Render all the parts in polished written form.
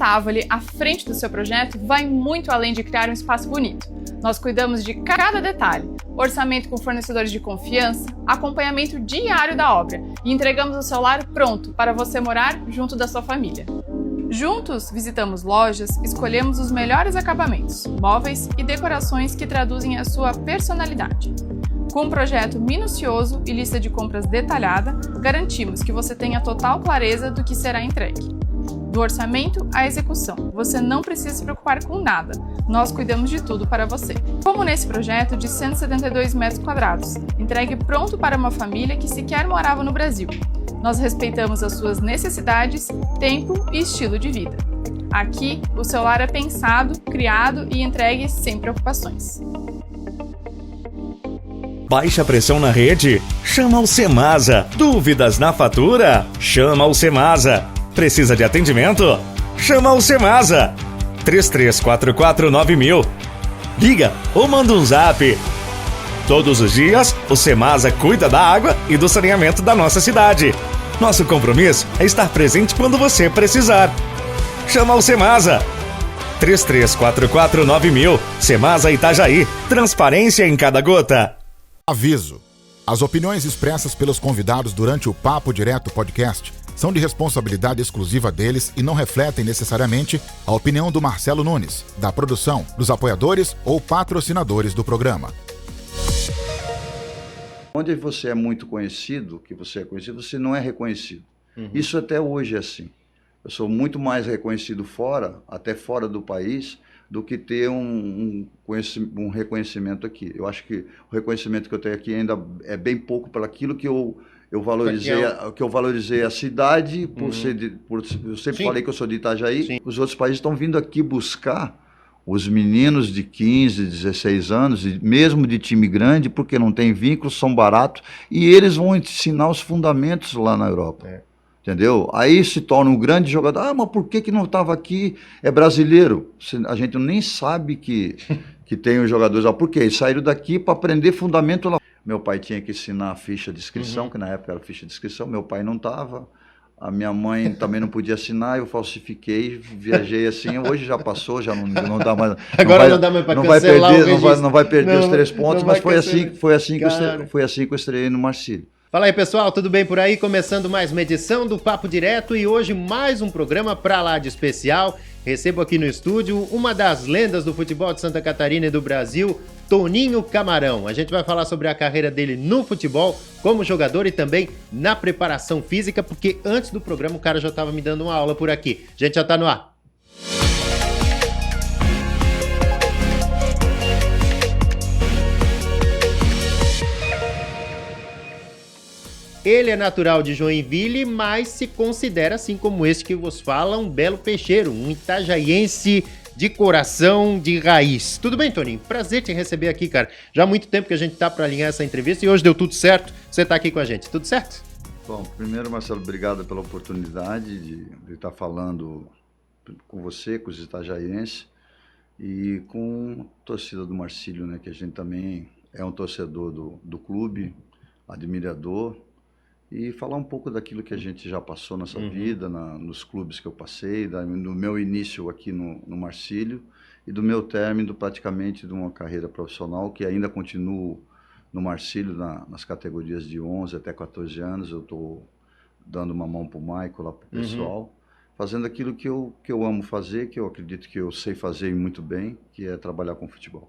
Tavoli à frente do seu projeto vai muito além de criar um espaço bonito. Nós cuidamos de cada detalhe, orçamento com fornecedores de confiança, acompanhamento diário da obra e entregamos o seu lar pronto para você morar junto da sua família. Juntos, visitamos lojas, escolhemos os melhores acabamentos, móveis e decorações que traduzem a sua personalidade. Com um projeto minucioso e lista de compras detalhada, garantimos que você tenha total clareza do que será entregue. Do orçamento à execução, você não precisa se preocupar com nada. Nós cuidamos de tudo para você. Como nesse projeto de 172 metros quadrados, entregue pronto para uma família que sequer morava no Brasil. Nós respeitamos as suas necessidades, tempo e estilo de vida. Aqui, o seu lar é pensado, criado e entregue sem preocupações. Baixa pressão na rede? Chama o Semasa. Dúvidas na fatura? Chama o Semasa. Precisa de atendimento? Chama o Semasa. 33449000. Liga ou manda um zap. Todos os dias, o Semasa cuida da água e do saneamento da nossa cidade. Nosso compromisso é estar presente quando você precisar. Chama o Semasa. 33449000. Semasa Itajaí. Transparência em cada gota. Aviso: as opiniões expressas pelos convidados durante o Papo Direto Podcast são de responsabilidade exclusiva deles e não refletem necessariamente a opinião do Marcelo Nunes, da produção, dos apoiadores ou patrocinadores do programa. Onde você é muito conhecido, você não é reconhecido. Isso até hoje é assim. Eu sou muito mais reconhecido fora, até fora do país, do que ter um reconhecimento aqui. Eu acho que o reconhecimento que eu tenho aqui ainda é bem pouco para aquilo que eu valorizei a cidade, eu sempre falei que eu sou de Itajaí. Sim. Os outros países estão vindo aqui buscar os meninos de 15, 16 anos, mesmo de time grande, porque não tem vínculos, são baratos, e eles vão ensinar os fundamentos lá na Europa. Entendeu? Aí se torna um grande jogador. Ah, mas por que não estava aqui? É brasileiro. A gente nem sabe que tem os jogadores lá. Por quê? Eles saíram daqui para aprender fundamento lá. Meu pai tinha que ensinar a ficha de inscrição, que na época era ficha de inscrição. Meu pai não estava. A minha mãe também não podia assinar. Eu falsifiquei, viajei assim. Hoje já passou, já não dá mais. Agora não dá mais para cancelar o registro. Não vai perder os 3 pontos, mas foi assim que eu estreiei no Marcílio. Fala aí, pessoal, tudo bem por aí? Começando mais uma edição do Papo Direto e hoje mais um programa pra lá de especial. Recebo aqui no estúdio uma das lendas do futebol de Santa Catarina e do Brasil, Toninho Camarão. A gente vai falar sobre a carreira dele no futebol, como jogador e também na preparação física, porque antes do programa o cara já estava me dando uma aula por aqui. A gente já tá no ar. Ele é natural de Joinville, mas se considera, assim como este que vos fala, um belo peixeiro, um itajaiense de coração, de raiz. Tudo bem, Toninho? Prazer te receber aqui, cara. Já há muito tempo que a gente tá para alinhar essa entrevista e hoje deu tudo certo. Você tá aqui com a gente. Tudo certo? Bom, primeiro, Marcelo, obrigado pela oportunidade de estar falando com você, com os itajaienses e com a torcida do Marcílio, né? Que a gente também é um torcedor do clube, admirador. E falar um pouco daquilo que a gente já passou nessa vida, nos clubes que eu passei, do meu início aqui no Marcílio e do meu término praticamente de uma carreira profissional que ainda continuo no Marcílio nas categorias de 11 até 14 anos. Eu estou dando uma mão para o Maico, lá para o pessoal, fazendo aquilo que eu amo fazer, que eu acredito que eu sei fazer muito bem, que é trabalhar com futebol.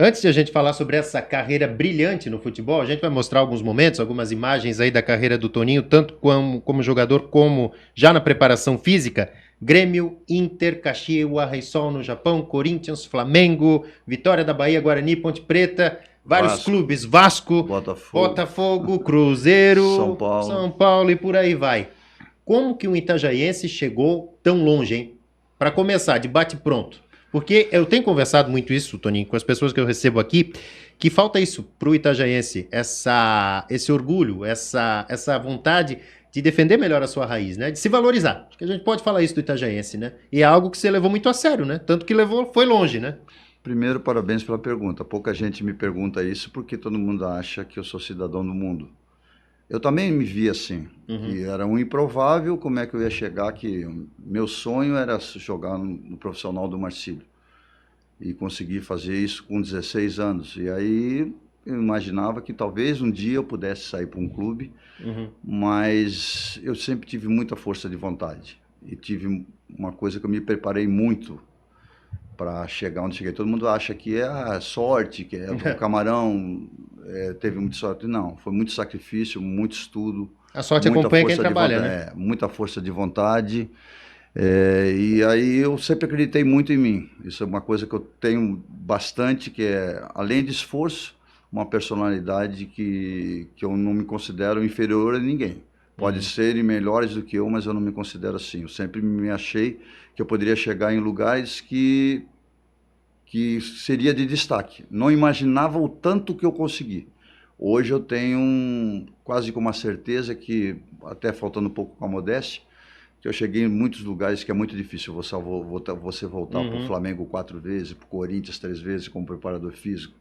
Antes de a gente falar sobre essa carreira brilhante no futebol, a gente vai mostrar alguns momentos, algumas imagens aí da carreira do Toninho, tanto como jogador, como já na preparação física. Grêmio, Inter, Caxias, Reysol no Japão, Corinthians, Flamengo, Vitória da Bahia, Guarani, Ponte Preta, vários clubes, Vasco, Botafogo, Cruzeiro, São Paulo e por aí vai. Como que um itajaiense chegou tão longe, hein? Para começar, de bate-pronto. Porque eu tenho conversado muito isso, Toninho, com as pessoas que eu recebo aqui, que falta isso pro itajaiense, esse orgulho, essa vontade de defender melhor a sua raiz, né? De se valorizar. Acho que a gente pode falar isso do itajaiense, né? E é algo que você levou muito a sério, né? Tanto que foi longe, né? Primeiro, parabéns pela pergunta. Pouca gente me pergunta isso porque todo mundo acha que eu sou cidadão do mundo. eu também me via assim, que era um improvável, como é que eu ia chegar, que meu sonho era jogar no profissional do Marcílio. E consegui fazer isso com 16 anos. E aí eu imaginava que talvez um dia eu pudesse sair para um clube, mas eu sempre tive muita força de vontade. E tive uma coisa que eu me preparei muito para chegar onde cheguei. Todo mundo acha que é a sorte, que é o Camarão teve muita sorte. Não, foi muito sacrifício, muito estudo. A sorte acompanha quem trabalha, né? Muita força de vontade. E aí eu sempre acreditei muito em mim. Isso é uma coisa que eu tenho bastante, que é, além de esforço, uma personalidade que eu não me considero inferior a ninguém. Pode serem melhores do que eu, mas eu não me considero assim. Eu sempre me achei que eu poderia chegar em lugares que seria de destaque. Não imaginava o tanto que eu consegui. Hoje eu tenho quase com uma certeza que, até faltando um pouco com a modéstia, que eu cheguei em muitos lugares que é muito difícil você voltar para o Flamengo 4 vezes, para o Corinthians 3 vezes como preparador físico,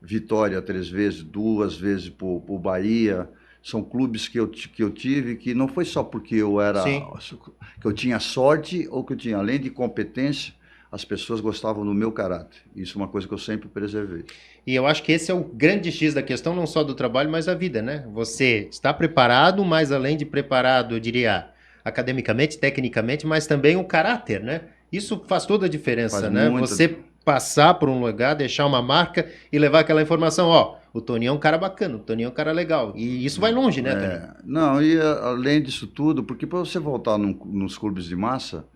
Vitória 3 vezes, 2 vezes para o Bahia. São clubes que eu tive que não foi só porque que eu tinha sorte ou que eu tinha, além de competência, as pessoas gostavam do meu caráter. Isso é uma coisa que eu sempre preservei. E eu acho que esse é o grande X da questão, não só do trabalho, mas da vida, né? Você está preparado, mas além de preparado, eu diria, academicamente, tecnicamente, mas também o caráter, né? Isso faz toda a diferença, né? Você passar por um lugar, deixar uma marca e levar aquela informação, ó, o Toninho é um cara bacana, o Toninho é um cara legal. E isso vai longe, né, Toninho? Não, e além disso tudo, porque para você voltar nos clubes de massa,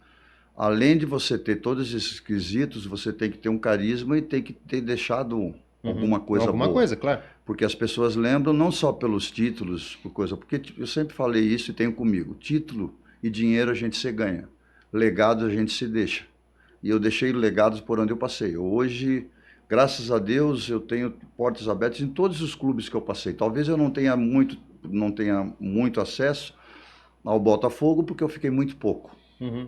além de você ter todos esses quesitos, você tem que ter um carisma e tem que ter deixado alguma coisa boa. Alguma coisa, claro. Porque as pessoas lembram não só pelos títulos, porque eu sempre falei isso e tenho comigo. Título e dinheiro a gente se ganha. Legado a gente se deixa. E eu deixei legados por onde eu passei. Hoje, graças a Deus, eu tenho portas abertas em todos os clubes que eu passei. Talvez eu não tenha muito acesso ao Botafogo, porque eu fiquei muito pouco.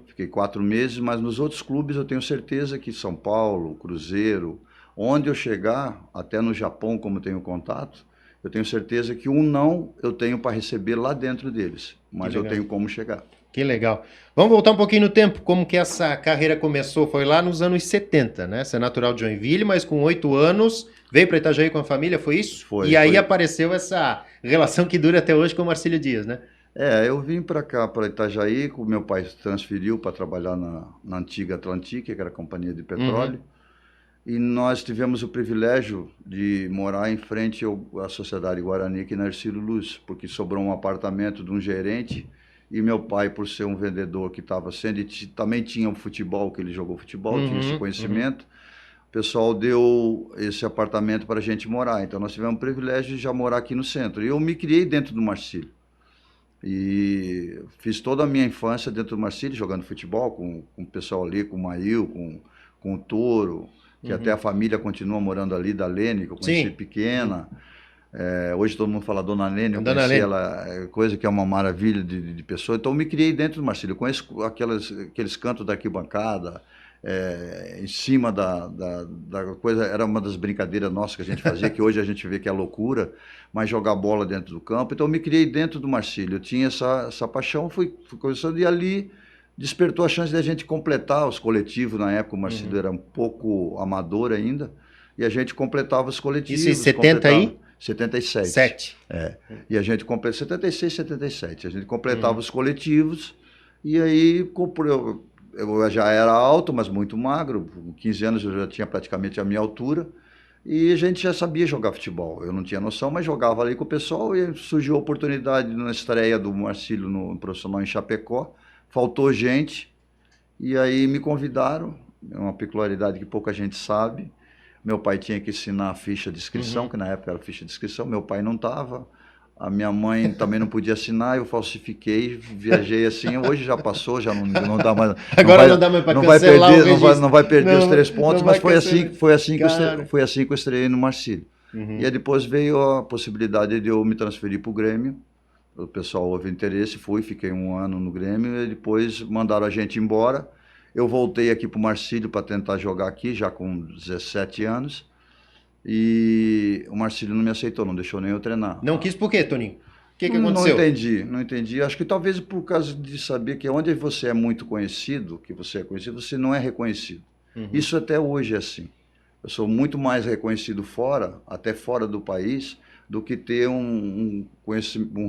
Fiquei 4 meses, mas nos outros clubes eu tenho certeza que São Paulo, Cruzeiro, onde eu chegar, até no Japão, como tenho contato, eu tenho certeza que eu tenho para receber lá dentro deles, mas eu tenho como chegar. Que legal. Vamos voltar um pouquinho no tempo, como que essa carreira começou? Foi lá nos anos 70, né? Você é natural de Joinville, mas com 8 anos veio para Itajaí com a família, foi isso? Foi. E aí apareceu essa relação que dura até hoje com o Marcílio Dias, né? Eu vim para cá, para Itajaí, o meu pai se transferiu para trabalhar na antiga Atlantique, que era a companhia de petróleo, e nós tivemos o privilégio de morar em frente à Sociedade Guarani, aqui na Hercílio Luz, porque sobrou um apartamento de um gerente, e meu pai, por ser um vendedor que estava sendo, também tinha o futebol, que ele jogou futebol, tinha esse conhecimento, o pessoal deu esse apartamento para a gente morar, então nós tivemos o privilégio de já morar aqui no centro, e eu me criei dentro do Marcílio. E fiz toda a minha infância dentro do Marcílio, jogando futebol com o pessoal ali, com o Mail, com o Toro, que até a família continua morando ali, da Lene, que eu conheci pequena. Hoje todo mundo fala Dona Lene, eu conheci ela, coisa que é uma maravilha de pessoa. Então eu me criei dentro do Marcílio, eu conheço aqueles cantos da arquibancada, em cima da coisa, era uma das brincadeiras nossas que a gente fazia, que hoje a gente vê que é loucura, mas jogar bola dentro do campo. Então eu me criei dentro do Marcílio, eu tinha essa paixão, fui começando, e ali despertou a chance de a gente completar os coletivos. Na época o Marcílio era um pouco amador ainda, e a gente completava os coletivos. Isso em 70 aí? 77. E a gente completava, 76, 77, a gente completava os coletivos, e aí eu já era alto, mas muito magro, com 15 anos eu já tinha praticamente a minha altura, e a gente já sabia jogar futebol. Eu não tinha noção, mas jogava ali com o pessoal, e surgiu a oportunidade na estreia do Marcílio no profissional em Chapecó, faltou gente, e aí me convidaram, é uma peculiaridade que pouca gente sabe. Meu pai tinha que assinar a ficha de inscrição, que na época era ficha de inscrição, meu pai não estava, a minha mãe também não podia assinar, eu falsifiquei, viajei assim, hoje já passou, já não dá mais. Agora não dá mais para cancelar o registro. Não vai perder os 3 pontos, mas foi assim que eu estreiei no Marcílio. E aí depois veio a possibilidade de eu me transferir para o Grêmio, o pessoal houve interesse, fiquei 1 ano no Grêmio, e depois mandaram a gente embora. Eu voltei aqui para o Marcílio para tentar jogar aqui, já com 17 anos, e o Marcílio não me aceitou, não deixou nem eu treinar. Não quis por quê, Toninho? O que aconteceu? Não entendi. Acho que talvez por causa de saber que onde você é muito conhecido, você não é reconhecido. Isso até hoje é assim. Eu sou muito mais reconhecido fora, até fora do país, do que ter um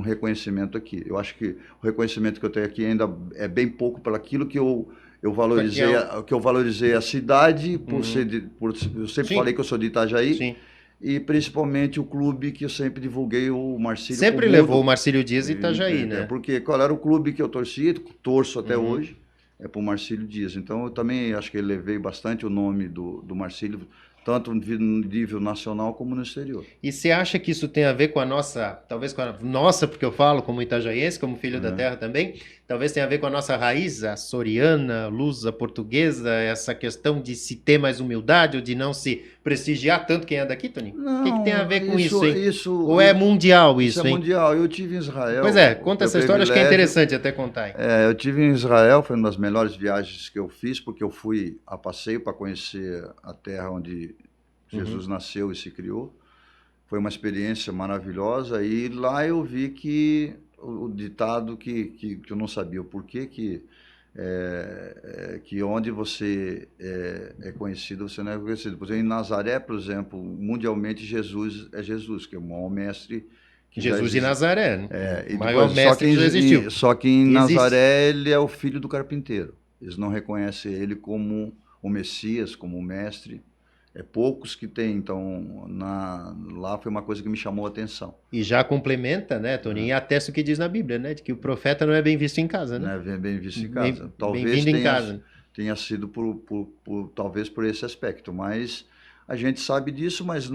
reconhecimento aqui. Eu acho que o reconhecimento que eu tenho aqui ainda é bem pouco para aquilo que eu valorizei a cidade, eu sempre falei que eu sou de Itajaí. Sim. E principalmente o clube que eu sempre divulguei, o Marcílio. Sempre levou o Marcílio Dias e Itajaí, né? Porque qual era o clube que eu torço até hoje, é para o Marcílio Dias. Então eu também acho que levei bastante o nome do Marcílio, tanto no nível nacional como no exterior. E você acha que isso tem a ver com a nossa, talvez com a nossa, porque eu falo como itajaiense, como filho da terra também, talvez tenha a ver com a nossa raiz, a soriana, lusa, portuguesa, essa questão de se ter mais humildade ou de não se prestigiar tanto quem é daqui, Toninho? O que tem a ver com isso, hein? Ou é mundial isso, hein? É mundial. Eu tive em Israel. Pois é, conta essa história, acho que é interessante até contar. Eu tive em Israel, foi uma das melhores viagens que eu fiz, porque eu fui a passeio para conhecer a terra onde Jesus nasceu e se criou. Foi uma experiência maravilhosa e lá eu vi que o ditado que eu não sabia o porquê, que onde você é conhecido, você não é reconhecido. Por exemplo, em Nazaré, por exemplo, mundialmente Jesus é Jesus, que é o maior mestre. Jesus de Nazaré, né? O maior mestre que já existiu. Só que em Nazaré ele é o filho do carpinteiro. Eles não reconhecem ele como o Messias, como o mestre. Poucos que tem, então lá foi uma coisa que me chamou a atenção. E já complementa, né, Toninho, e atesta o que diz na Bíblia, né, de que o profeta não é bem visto em casa, né? Não é bem visto em casa. Talvez tenha sido talvez por esse aspecto, mas a gente sabe disso, mas eu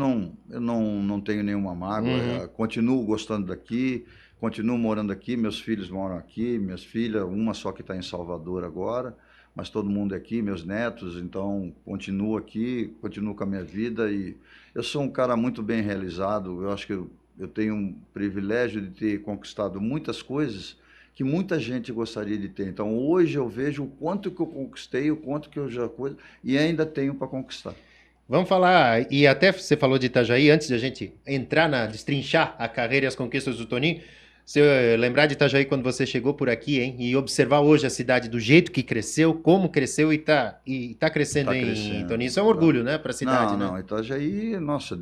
não tenho nenhuma mágoa, continuo gostando daqui, continuo morando aqui, meus filhos moram aqui, minhas filhas, uma só que está em Salvador agora, mas todo mundo é aqui, meus netos, então continuo aqui, continuo com a minha vida e eu sou um cara muito bem realizado, eu acho que eu tenho um privilégio de ter conquistado muitas coisas que muita gente gostaria de ter, então hoje eu vejo o quanto que eu conquistei, o quanto que eu já coisa e ainda tenho para conquistar. Vamos falar, e até você falou de Itajaí, antes de a gente entrar destrinchar a carreira e as conquistas do Toninho, se eu lembrar de Itajaí quando você chegou por aqui, hein, e observar hoje a cidade do jeito que cresceu, como cresceu e tá crescendo, hein, Toninho? Isso é um orgulho, né, para a cidade, né? Não, Itajaí, nossa,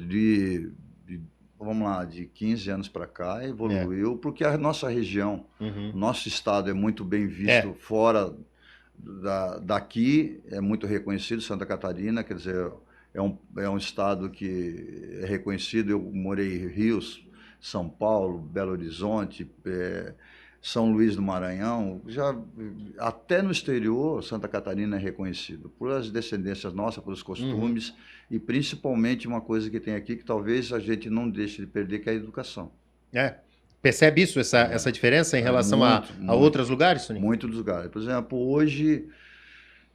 vamos lá, de 15 anos para cá evoluiu, porque a nossa região, nosso estado é muito bem visto fora daqui, é muito reconhecido, Santa Catarina, quer dizer, é um estado que é reconhecido, eu morei em Rios, São Paulo, Belo Horizonte, São Luís do Maranhão, até no exterior, Santa Catarina é reconhecido por as descendências nossas, pelos costumes e principalmente uma coisa que tem aqui que talvez a gente não deixe de perder, que é a educação. Percebe isso, essa diferença em relação a outros lugares, Toninho? Muitos lugares. Por exemplo, hoje,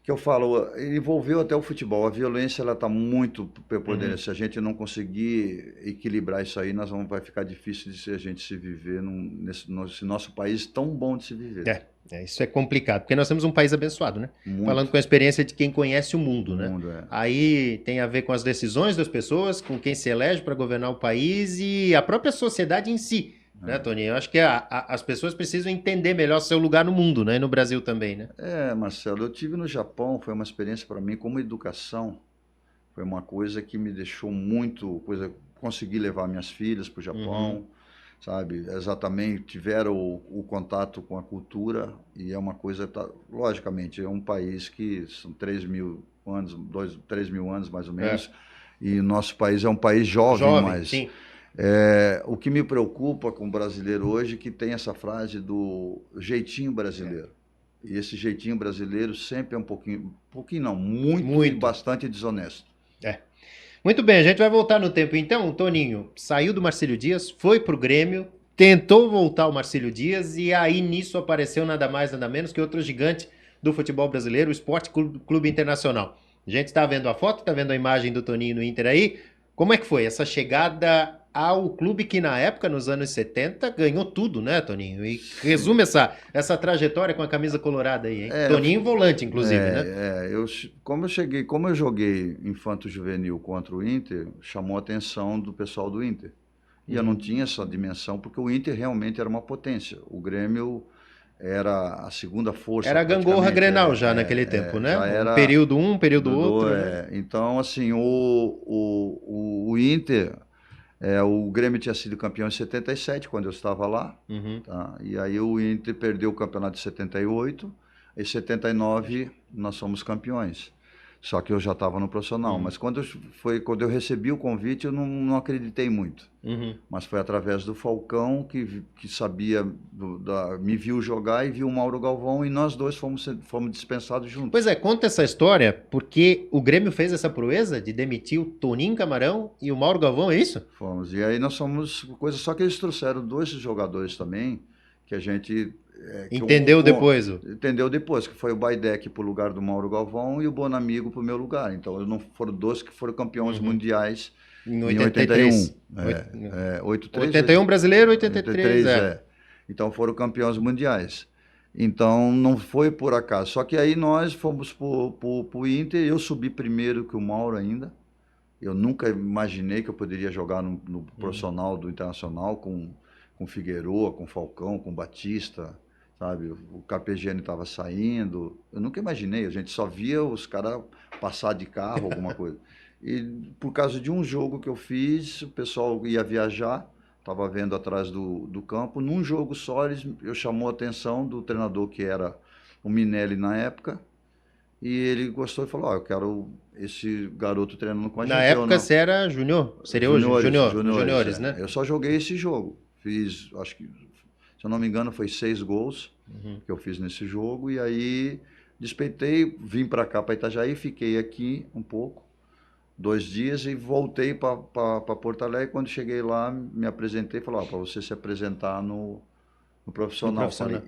que eu falo, envolveu até o futebol. A violência ela está muito preponderante. Se a gente não conseguir equilibrar isso aí, vai ficar difícil de a gente se viver nesse nosso país tão bom de se viver. Isso é complicado, porque nós temos um país abençoado, né? Muito. Falando com a experiência de quem conhece o mundo, né? Aí tem a ver com as decisões das pessoas, com quem se elege para governar o país e a própria sociedade em si. Né, Toninho? Eu acho que as pessoas precisam entender melhor seu lugar no mundo, né? E no Brasil também, né? Marcelo, eu tive no Japão, foi uma experiência para mim como educação, foi uma coisa que me deixou consegui levar minhas filhas para o Japão, sabe? Exatamente, tiveram o contato com a cultura e é uma coisa, logicamente, é um país que são 3 mil anos mais ou menos, e o nosso país é um país jovem mas... Sim. O que me preocupa com o brasileiro hoje que tem essa frase do jeitinho brasileiro. E esse jeitinho brasileiro sempre é muito. Bastante desonesto. Muito bem, a gente vai voltar no tempo. Então, Toninho saiu do Marcílio Dias, foi pro Grêmio, tentou voltar ao Marcílio Dias e aí nisso apareceu nada mais, nada menos que outro gigante do futebol brasileiro, o Sport Clube Internacional. A gente está vendo a foto, está vendo a imagem do Toninho no Inter aí. Como é que foi essa chegada ao clube que na época, nos anos 70, ganhou tudo, né, Toninho? E resume essa trajetória com a camisa colorada aí, hein? Toninho volante, inclusive, né? Como eu joguei infanto-juvenil contra o Inter, chamou a atenção do pessoal do Inter. E eu não tinha essa dimensão, porque o Inter realmente era uma potência. O Grêmio era a segunda força. Era a gangorra Grenal já naquele tempo, né? Já era período um, período outro. Então, assim, o Inter, o Grêmio tinha sido campeão em 77, quando eu estava lá. Tá? E aí o Inter perdeu o campeonato de 78. Em 79 nós fomos campeões. Só que eu já estava no profissional. Mas quando eu recebi o convite, eu não acreditei muito. Mas foi através do Falcão, que sabia, me viu jogar e viu o Mauro Galvão, e nós dois fomos dispensados juntos. Pois é, conta essa história, porque o Grêmio fez essa proeza de demitir o Toninho Camarão e o Mauro Galvão, é isso? Fomos. E aí nós fomos só que eles trouxeram 2 jogadores também, que a gente... Entendeu depois? Entendeu depois, que foi o Baidec pro lugar do Mauro Galvão e o Bonamigo pro meu lugar. Então, não foram 2 que foram campeões mundiais em 83. 81 brasileiro, 83. Então, foram campeões mundiais. Então, não foi por acaso. Só que aí nós fomos pro Inter, eu subi primeiro que o Mauro ainda. Eu nunca imaginei que eu poderia jogar no profissional do Internacional com Figueroa, com Falcão, com Batista, sabe? O Carpegiani estava saindo. Eu nunca imaginei, a gente só via os caras passar de carro, alguma coisa. E por causa de um jogo que eu fiz, o pessoal ia viajar, estava vendo atrás do campo. Num jogo só, eu chamou a atenção do treinador, que era o Minelli na época, e ele gostou e falou, eu quero esse garoto treinando com a gente. Na época você era júnior? Seria hoje? Juniores, né? Eu só joguei esse jogo. Fiz, acho que, se eu não me engano, foi 6 gols que eu fiz nesse jogo. E aí, despeitei, vim para cá, para Itajaí, fiquei aqui um pouco, 2 dias, e voltei para Porto Alegre. Quando cheguei lá, me apresentei e falei, para você se apresentar no profissional. Falei,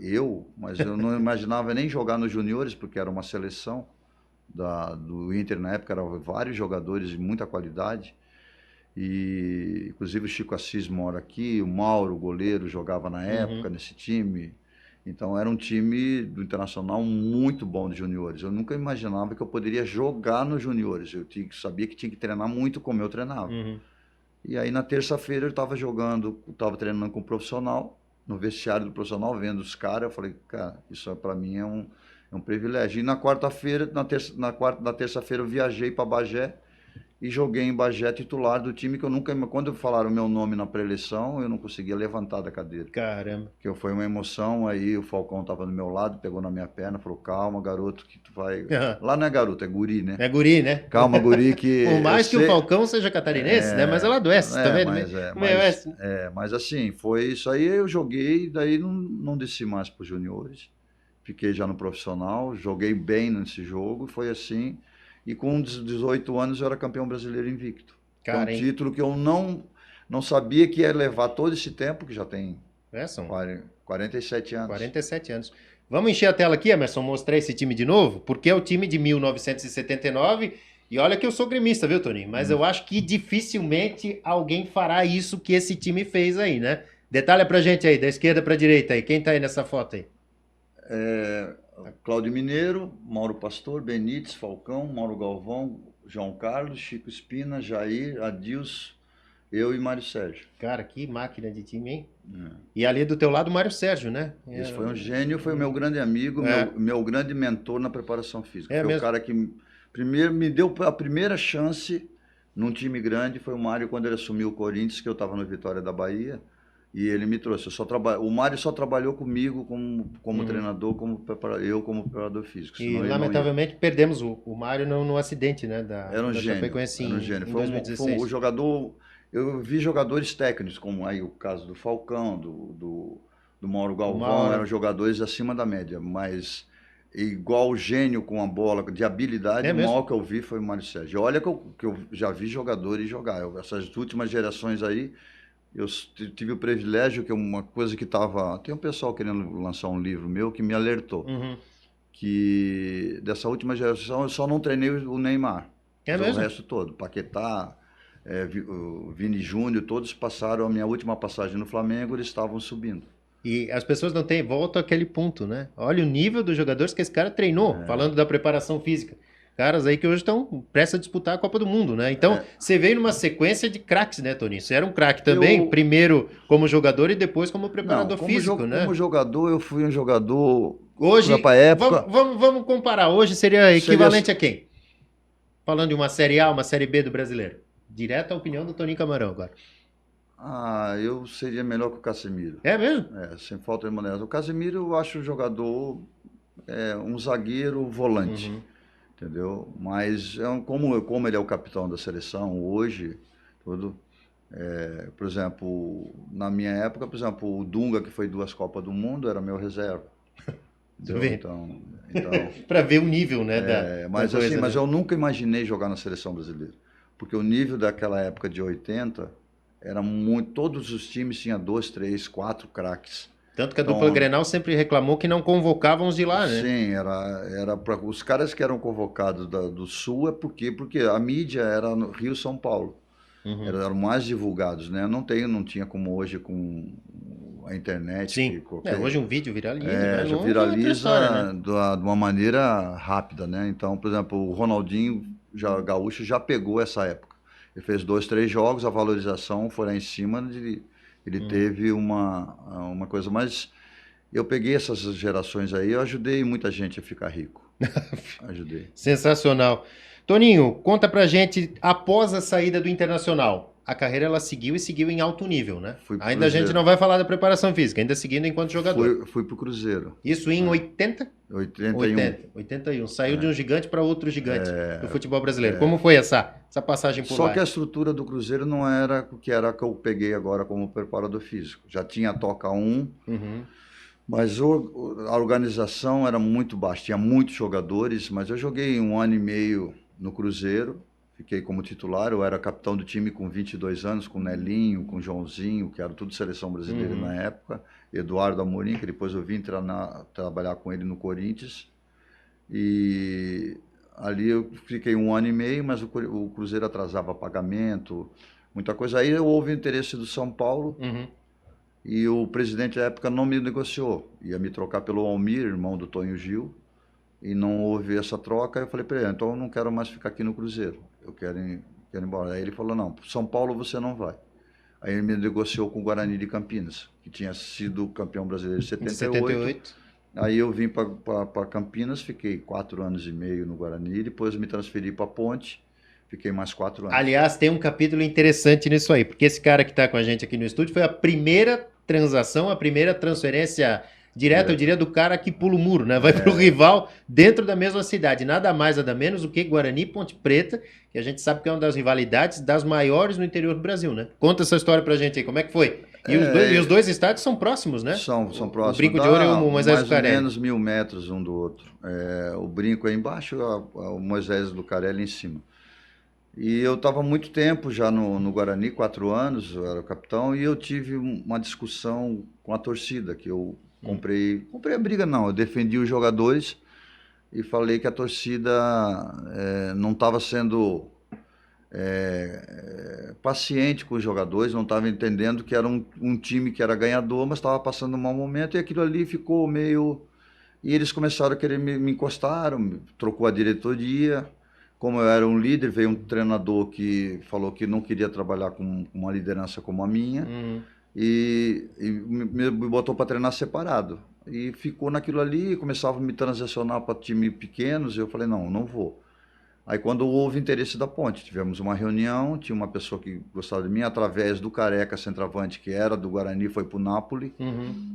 mas eu não imaginava nem jogar nos juniores, porque era uma seleção do Inter na época, eram vários jogadores de muita qualidade. E, inclusive, o Chico Assis mora aqui, o Mauro, o goleiro, jogava na época nesse time. Então, era um time do Internacional muito bom de juniores. Eu nunca imaginava que eu poderia jogar nos juniores. Eu sabia que tinha que treinar muito como eu treinava. E aí, na terça-feira, eu estava treinando com o profissional, no vestiário do profissional, vendo os caras. Eu falei, cara, isso para mim é um privilégio. E na quarta-feira, na terça-feira, eu viajei para Bagé, e joguei em Bagé titular do time que eu nunca... Quando falaram o meu nome na pré-eleição, eu não conseguia levantar da cadeira. Caramba. Que foi uma emoção, aí o Falcão estava do meu lado, pegou na minha perna, falou, calma, garoto, que tu vai... Lá não é garoto, é guri, né? É guri, né? Calma, guri, que... Por mais que o Falcão seja catarinense, né? Mas ela adoece também. Mas assim, foi isso aí, eu joguei, daí não desci mais para os juniores. Fiquei já no profissional, joguei bem nesse jogo, foi assim... E com 18 anos eu era campeão brasileiro invicto. Cara, é um título que eu não sabia que ia levar todo esse tempo, que já tem são 47 anos. 47 anos. Vamos encher a tela aqui, Emerson, mostrar esse time de novo? Porque é o time de 1979. E olha que eu sou gremista, viu, Toninho? Mas eu acho que dificilmente alguém fará isso que esse time fez aí, né? Detalha pra gente aí, da esquerda pra direita aí. Quem tá aí nessa foto aí? Cláudio Mineiro, Mauro Pastor, Benítez, Falcão, Mauro Galvão, João Carlos, Chico Espina, Jair, Adilson, eu e Mário Sérgio. Cara, que máquina de time, hein? E ali do teu lado, o Mário Sérgio, né? Esse foi um gênio, foi o meu grande amigo, meu grande mentor na preparação física. Foi mesmo? O cara que primeiro me deu a primeira chance num time grande, foi o Mário, quando ele assumiu o Corinthians, que eu estava no Vitória da Bahia. E ele me trouxe. O Mário só trabalhou comigo como treinador, como preparador físico. E lamentavelmente perdemos o Mário no acidente, né? Era um gênio. Era um gênio. Foi 2016. Foi o jogador. Eu vi jogadores técnicos, como aí o caso do Falcão, do Mauro Galvão, eram jogadores acima da média, mas igual gênio com a bola, de habilidade, o maior que eu vi foi o Mário Sérgio. Olha que eu já vi jogadores jogar. Essas últimas gerações aí. Eu tive o privilégio, que uma coisa que estava... Tem um pessoal querendo lançar um livro meu que me alertou. Que dessa última geração eu só não treinei o Neymar. O resto todo. Paquetá, o Vini Júnior, todos passaram a minha última passagem no Flamengo, eles estavam subindo. E as pessoas não têm... Volta àquele ponto, né? Olha o nível dos jogadores que esse cara treinou, falando da preparação física. Caras aí que hoje estão prestes a disputar a Copa do Mundo, né? Então, você veio numa sequência de craques, né, Toninho? Você era um craque também, primeiro como jogador e depois como preparador físico, né? Como jogador, eu fui um jogador... Hoje, pra época, vamos comparar. Hoje seria equivalente a quem? Falando de uma Série A, uma Série B do brasileiro. Direta a opinião do Toninho Camarão agora. Eu seria melhor que o Casemiro. É mesmo? Sem falta de maneira. O Casemiro eu acho um jogador, um zagueiro volante. Entendeu? Mas como ele é o capitão da seleção hoje, por exemplo, na minha época, por exemplo, o Dunga, que foi 2 Copas do Mundo, era meu reserva. Então, para ver o nível, né? Mas eu nunca imaginei jogar na seleção brasileira, porque o nível daquela época de 80 era muito. Todos os times tinham 2, 3, 4 craques. Tanto que a dupla Grenal sempre reclamou que não convocavam os de lá, né? Sim, era para os caras que eram convocados do Sul, porque a mídia era no Rio, São Paulo. Eram mais divulgados, né? Não tinha como hoje com a internet. Sim, hoje um vídeo viraliza. Já viraliza história, né? De uma maneira rápida, né? Então, por exemplo, o Ronaldinho Gaúcho já pegou essa época. Ele fez 2, 3 jogos, a valorização foi lá em cima ele teve uma coisa, mas eu peguei essas gerações aí, eu ajudei muita gente a ficar rico. Ajudei. Sensacional. Toninho, conta pra gente, após a saída do Internacional, a carreira ela seguiu em alto nível, né? Ainda a gente não vai falar da preparação física, ainda seguindo enquanto jogador. Fui pro Cruzeiro. Isso em 80? 81. Saiu de um gigante para outro gigante do futebol brasileiro. Como foi essa passagem por lá? Só que a estrutura do Cruzeiro não era o que eu peguei agora como preparador físico. Já tinha a Toca 1, mas a organização era muito baixa. Tinha muitos jogadores, mas eu joguei 1 ano e meio no Cruzeiro. Fiquei como titular, eu era capitão do time com 22 anos, com o Nelinho, com o Joãozinho, que era tudo seleção brasileira na época, Eduardo Amorim, que depois eu vim trabalhar com ele no Corinthians. E ali eu fiquei 1 ano e meio, mas o Cruzeiro atrasava pagamento, muita coisa. Aí houve interesse do São Paulo, e o presidente da época não me negociou. Ia me trocar pelo Almir, irmão do Tonho Gil, e não houve essa troca. Eu falei para ele, então eu não quero mais ficar aqui no Cruzeiro, eu quero ir embora. Aí ele falou, não, São Paulo você não vai. Aí ele me negociou com o Guarani de Campinas, que tinha sido campeão brasileiro em 78. Aí eu vim para Campinas, fiquei 4 anos e meio no Guarani, depois me transferi para Ponte, fiquei mais 4 anos. Aliás, tem um capítulo interessante nisso aí, porque esse cara que está com a gente aqui no estúdio foi a primeira transação, a primeira transferência direta, eu diria, do cara que pula o muro, né? Vai pro rival dentro da mesma cidade. Nada mais, nada menos do que Guarani e Ponte Preta, que a gente sabe que é uma das rivalidades das maiores no interior do Brasil, né? Conta essa história pra gente aí, como é que foi? E os dois estádios são próximos, né? São próximos. O Brinco de Ouro e o Moisés do Carelli. Mais ou menos 1.000 metros um do outro. O Brinco é embaixo, o Moisés do Carelli em cima. E eu estava há muito tempo já no Guarani, 4 anos, eu era o capitão, e eu tive uma discussão com a torcida, que eu comprei a briga não, eu defendi os jogadores e falei que a torcida não estava sendo paciente com os jogadores, não estava entendendo que era um time que era ganhador, mas estava passando um mau momento, e aquilo ali ficou meio... E eles começaram a querer me encostaram, trocou a diretoria. Como eu era um líder, veio um treinador que falou que não queria trabalhar com uma liderança como a minha, e me botou para treinar separado. E ficou naquilo ali, começava a me transacionar para times pequenos, e eu falei, não vou. Aí quando houve interesse da Ponte, tivemos uma reunião, tinha uma pessoa que gostava de mim, através do Careca, centroavante, que era do Guarani, foi para o Napoli.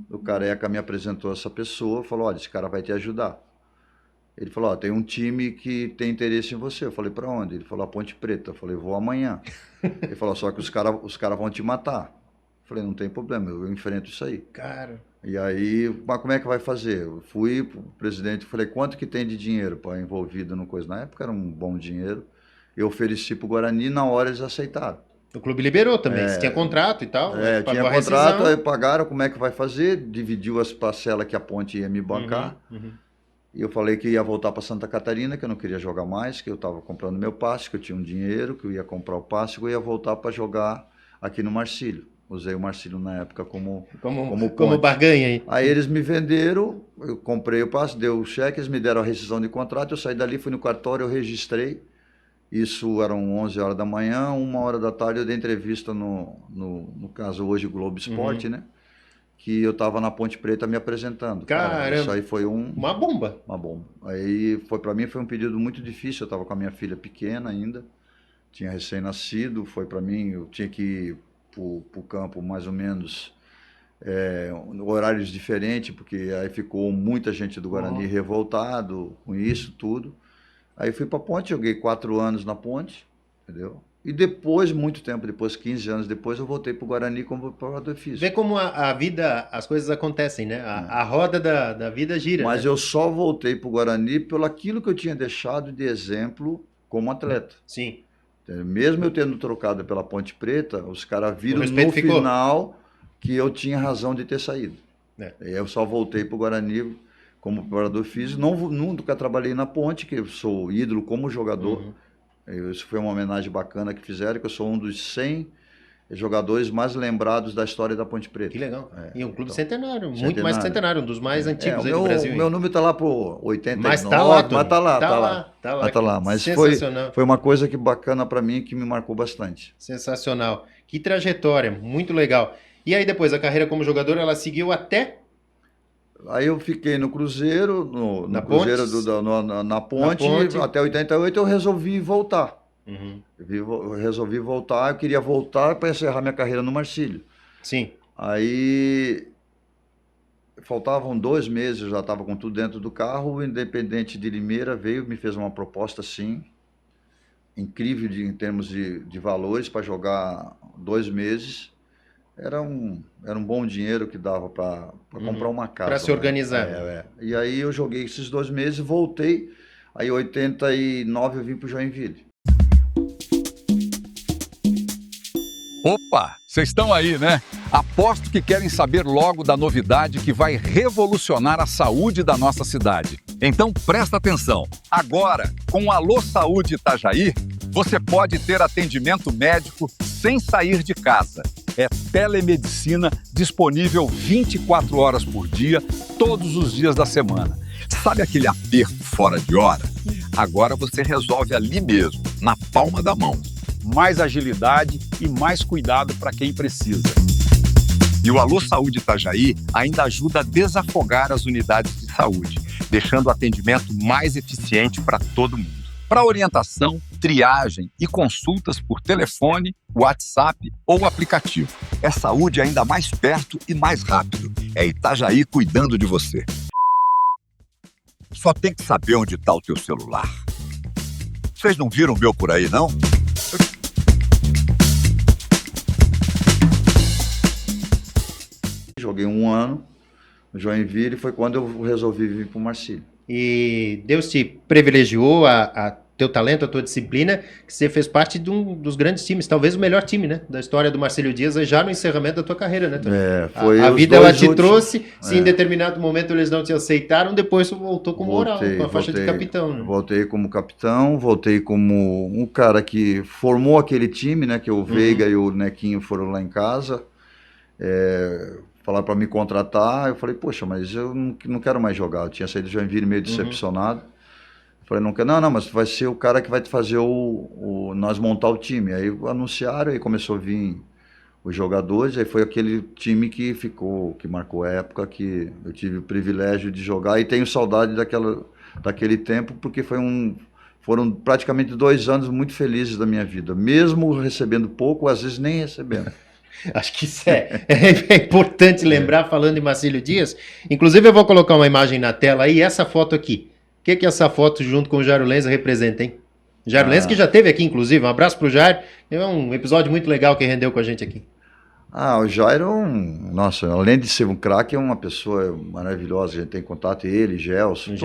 O Careca me apresentou essa pessoa, falou, olha, esse cara vai te ajudar. Ele falou, tem um time que tem interesse em você. Eu falei, para onde? Ele falou, a Ponte Preta. Eu falei, vou amanhã. Ele falou, só que os cara vão te matar. Eu falei, não tem problema, eu enfrento isso aí. Cara. E aí, mas como é que vai fazer? Eu fui pro presidente, falei, quanto que tem de dinheiro para envolvido no coisa? Na época era um bom dinheiro. Eu ofereci pro Guarani, na hora eles aceitaram. O clube liberou também, você tinha contrato e tal. Tinha contrato, aí pagaram, como é que vai fazer? Dividiu as parcelas que a Ponte ia me bancar. E eu falei que ia voltar para Santa Catarina, que eu não queria jogar mais, que eu estava comprando meu passe, que eu tinha um dinheiro, que eu ia comprar o passe, que eu ia voltar para jogar aqui no Marcílio. Usei o Marcílio na época como Como ponte. barganha aí. Aí eles me venderam, eu comprei o passe, deu o cheque, eles me deram a rescisão de contrato, eu saí dali, fui no cartório, eu registrei. Isso eram 11 horas da manhã, 1 hora da tarde eu dei entrevista no caso hoje Globo Esporte, né? Que eu estava na Ponte Preta me apresentando. Caramba. Isso aí foi Uma bomba. uma bomba. Aí para mim foi um período muito difícil, eu estava com a minha filha pequena ainda, tinha recém-nascido, foi para mim, eu tinha que ir para o campo mais ou menos horários diferentes, porque aí ficou muita gente do Guarani revoltado com isso tudo. Aí fui para a Ponte, joguei 4 anos na Ponte, entendeu? E depois, muito tempo depois, 15 anos depois, eu voltei para o Guarani como preparador físico. Vê como a vida, as coisas acontecem, né? A roda da vida gira. Mas né? eu só voltei para o Guarani pelo aquilo que eu tinha deixado de exemplo como atleta. Sim. Mesmo eu tendo trocado pela Ponte Preta, os caras viram no ficou. final que eu tinha razão de ter saído. É. E eu só voltei para o Guarani como preparador físico. Nunca trabalhei na Ponte, que eu sou ídolo como jogador. Isso foi uma homenagem bacana que fizeram, que eu sou um dos 100 jogadores mais lembrados da história da Ponte Preta. Que legal. E um clube então, centenário, muito mais centenário, um dos mais antigos aí do Brasil. O meu número está lá por 89, Mas tá lá, mas tá lá. Tá lá. Mas sensacional. foi uma coisa que bacana para mim, que me marcou bastante. Sensacional. Que trajetória, muito legal. E aí depois, a carreira como jogador, ela seguiu até... Aí eu fiquei no Cruzeiro, Na Cruzeiro Ponte? na Ponte, até 88 eu resolvi voltar. Eu resolvi voltar, eu queria voltar para encerrar minha carreira no Marcílio. Sim. Aí faltavam 2 meses, eu já estava com tudo dentro do carro, o Independente de Limeira veio, me fez uma proposta assim, incrível em termos de valores para jogar 2 meses. Era um bom dinheiro que dava para comprar uma casa. Para se organizar. E aí eu joguei esses 2 meses, voltei. Aí em 89 eu vim para o Joinville. Opa, vocês estão aí, né? Aposto que querem saber logo da novidade que vai revolucionar a saúde da nossa cidade. Então presta atenção. Agora, com o Alô Saúde Itajaí, você pode ter atendimento médico sem sair de casa. É telemedicina disponível 24 horas por dia, todos os dias da semana. Sabe aquele aperto fora de hora? Agora você resolve ali mesmo, na palma da mão. Mais agilidade e mais cuidado para quem precisa. E o Alô Saúde Itajaí ainda ajuda a desafogar as unidades de saúde, deixando o atendimento mais eficiente para todo mundo. Para orientação, triagem e consultas por telefone, WhatsApp ou aplicativo. É saúde ainda mais perto e mais rápido. É Itajaí cuidando de você. Só tem que saber onde está o teu celular. Vocês não viram o meu por aí, não? Joguei 1 ano no Joinville e foi quando eu resolvi vir para o Marcílio. E Deus te privilegiou a teu talento, a tua disciplina, que você fez parte de um dos grandes times, talvez o melhor time, né, da história do Marcílio Dias, já no encerramento da tua carreira, né, Tony? Foi a os vida ela 2 te últimos. trouxe, se em determinado momento eles não te aceitaram, depois tu voltou com moral, com a faixa de capitão, né? Voltei como capitão, voltei como um cara que formou aquele time, né, que o Veiga e o Nequinho foram lá em casa, falaram para me contratar, eu falei, poxa, mas eu não quero mais jogar, eu tinha saído do Joinville meio decepcionado. Falei, não, mas tu vai ser o cara que vai te fazer nós montar o time. Aí anunciaram, aí começou a vir os jogadores, aí foi aquele time que marcou a época, que eu tive o privilégio de jogar, e tenho saudade daquele tempo, porque foram praticamente 2 anos muito felizes da minha vida, mesmo recebendo pouco, às vezes nem recebendo. Acho que isso é importante lembrar, falando em Marcílio Dias. Inclusive eu vou colocar uma imagem na tela aí, essa foto aqui. O que essa foto junto com o Jairo Lenza representa, hein? Jairo Lenza que já esteve aqui, inclusive. Um abraço pro Jairo. É um episódio muito legal que rendeu com a gente aqui. O Jairo, nossa, além de ser um craque, é uma pessoa maravilhosa. A gente tem contato, ele, Gelson,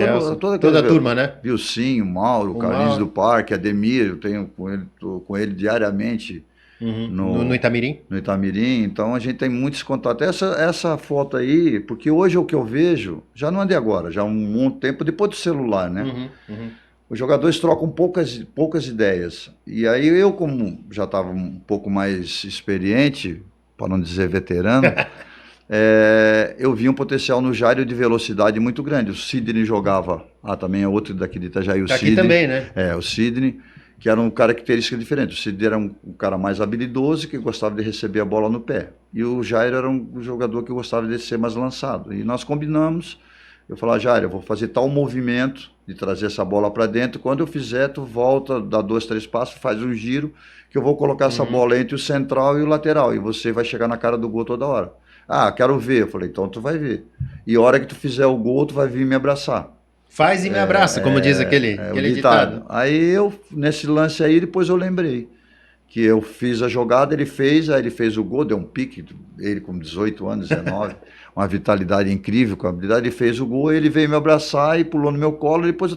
toda a turma, né? Vilcinho, Mauro, Carlinhos do Parque, Ademir, eu tenho com ele diariamente. No Itamirim? No Itamirim, então a gente tem muitos contatos. Essa foto aí, porque hoje o que eu vejo, já não é de agora, já há um tempo depois do celular, né? Os jogadores trocam poucas ideias. E aí eu, como já estava um pouco mais experiente, para não dizer veterano, eu vi um potencial no Jairo de velocidade muito grande. O Sidney jogava, também é outro daqui de Itajaí, o Sidney. Aqui também, né? O Sidney, que era uma característica diferente. O Sidney era um cara mais habilidoso, que gostava de receber a bola no pé. E o Jairo era um jogador que gostava de ser mais lançado. E nós combinamos, eu falei, Jairo, eu vou fazer tal movimento de trazer essa bola para dentro, quando eu fizer, tu volta, dá 2, 3 passos, faz um giro, que eu vou colocar essa bola entre o central e o lateral, e você vai chegar na cara do gol toda hora. Quero ver. Eu falei, então tu vai ver. E a hora que tu fizer o gol, tu vai vir me abraçar. Faz e me abraça, como diz aquele ditado. Aí nesse lance aí, depois eu lembrei que eu fiz a jogada, aí ele fez o gol, deu um pique, ele com 18 anos, 19, uma vitalidade incrível, com a habilidade, ele fez o gol, ele veio me abraçar e pulou no meu colo, e depois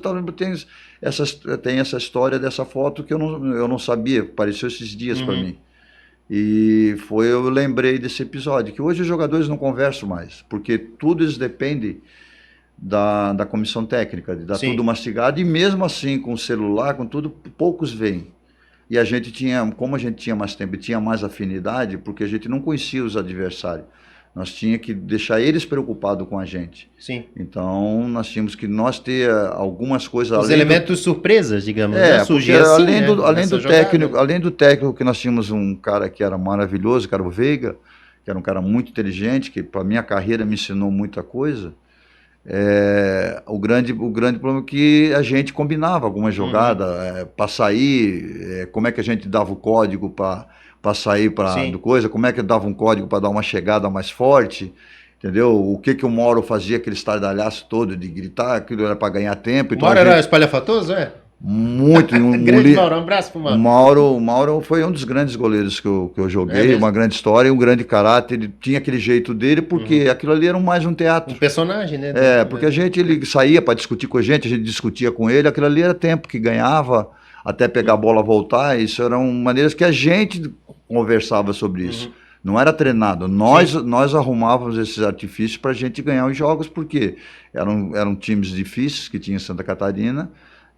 tem essa história dessa foto que eu não sabia, apareceu esses dias para mim. E eu lembrei desse episódio, que hoje os jogadores não conversam mais, porque tudo isso depende da comissão técnica, de dar tudo mastigado, e mesmo assim, com o celular, com tudo, poucos veem. E como a gente tinha mais tempo e tinha mais afinidade, porque a gente não conhecia os adversários, nós tínhamos que deixar eles preocupados com a gente. Sim. Então, nós tínhamos que ter algumas coisas... Os elementos surpresas, digamos, né? Porque além do técnico, que nós tínhamos um cara que era maravilhoso, que era o Veiga, que era um cara muito inteligente, que para minha carreira me ensinou muita coisa. O grande problema é que a gente combinava alguma jogada para sair, como é que a gente dava o código para sair do coisa, como é que dava um código para dar uma chegada mais forte, entendeu? O que o Mauro fazia, aquele estardalhaço todo de gritar, aquilo era para ganhar tempo. O Mauro era espalhafatoso, Muito. Grande Mauro, um abraço pro Mauro. O Mauro foi um dos grandes goleiros que eu joguei, uma grande história, um grande caráter, ele tinha aquele jeito dele, porque aquilo ali era mais um teatro. Um personagem, né? Porque ele saía para discutir com a gente discutia com ele, aquilo ali era tempo que ganhava, até pegar a bola voltar, isso eram maneiras que a gente conversava sobre isso. Não era treinado, nós arrumávamos esses artifícios para a gente ganhar os jogos, porque eram times difíceis que tinha em Santa Catarina,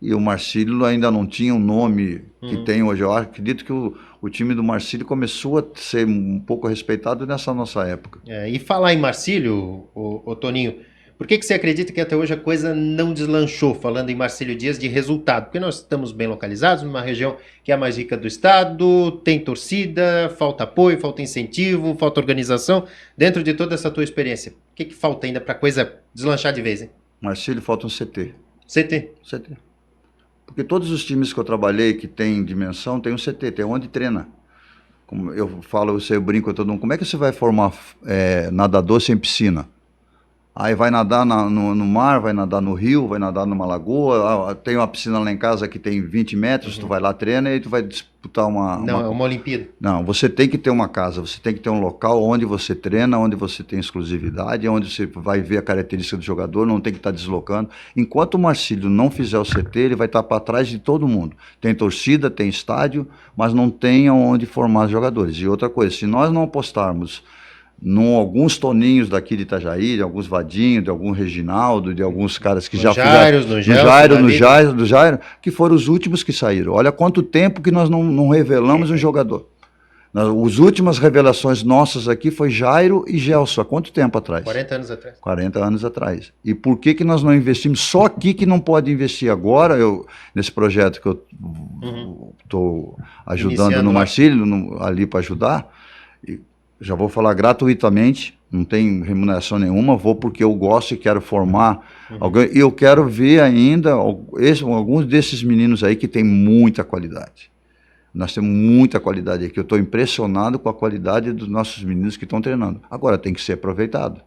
e o Marcílio ainda não tinha o nome que tem hoje. Eu acredito que o time do Marcílio começou a ser um pouco respeitado nessa nossa época. E falar em Marcílio, o Toninho, por que você acredita que até hoje a coisa não deslanchou, falando em Marcílio Dias, de resultado? Porque nós estamos bem localizados, numa região que é a mais rica do estado, tem torcida, falta apoio, falta incentivo, falta organização. Dentro de toda essa tua experiência, o que falta ainda para a coisa deslanchar de vez, hein? Marcílio, falta um CT. CT. Porque todos os times que eu trabalhei que tem dimensão, tem um CT, tem onde treina. Como eu falo, eu brinco com todo mundo, como é que você vai formar nadador sem piscina? Aí vai nadar no mar, vai nadar no rio, vai nadar numa lagoa, tem uma piscina lá em casa que tem 20 metros, tu vai lá, treina e tu vai disputar uma Olimpíada. Não, você tem que ter uma casa, você tem que ter um local onde você treina, onde você tem exclusividade, onde você vai ver a característica do jogador, não tem que estar deslocando. Enquanto o Marcílio não fizer o CT, ele vai estar para trás de todo mundo. Tem torcida, tem estádio, mas não tem onde formar os jogadores. E outra coisa, se nós não apostarmos alguns Toninhos daqui de Itajaí, de alguns Vadinho, de algum Reginaldo, de alguns caras que já fizeram... No Jairo, que foram os últimos que saíram. Olha quanto tempo que nós não revelamos um jogador. As últimas revelações nossas aqui foi Jairo e Gelson. Há quanto tempo atrás? 40 anos atrás. 40 anos atrás. E por que nós não investimos? Só aqui que não pode investir agora, nesse projeto que eu estou ajudando no Marcílio, ali para ajudar. Já vou falar gratuitamente, não tem remuneração nenhuma, vou porque eu gosto e quero formar alguém. E eu quero ver ainda alguns desses meninos aí que tem muita qualidade. Nós temos muita qualidade aqui. Eu estou impressionado com a qualidade dos nossos meninos que estão treinando. Agora tem que ser aproveitado.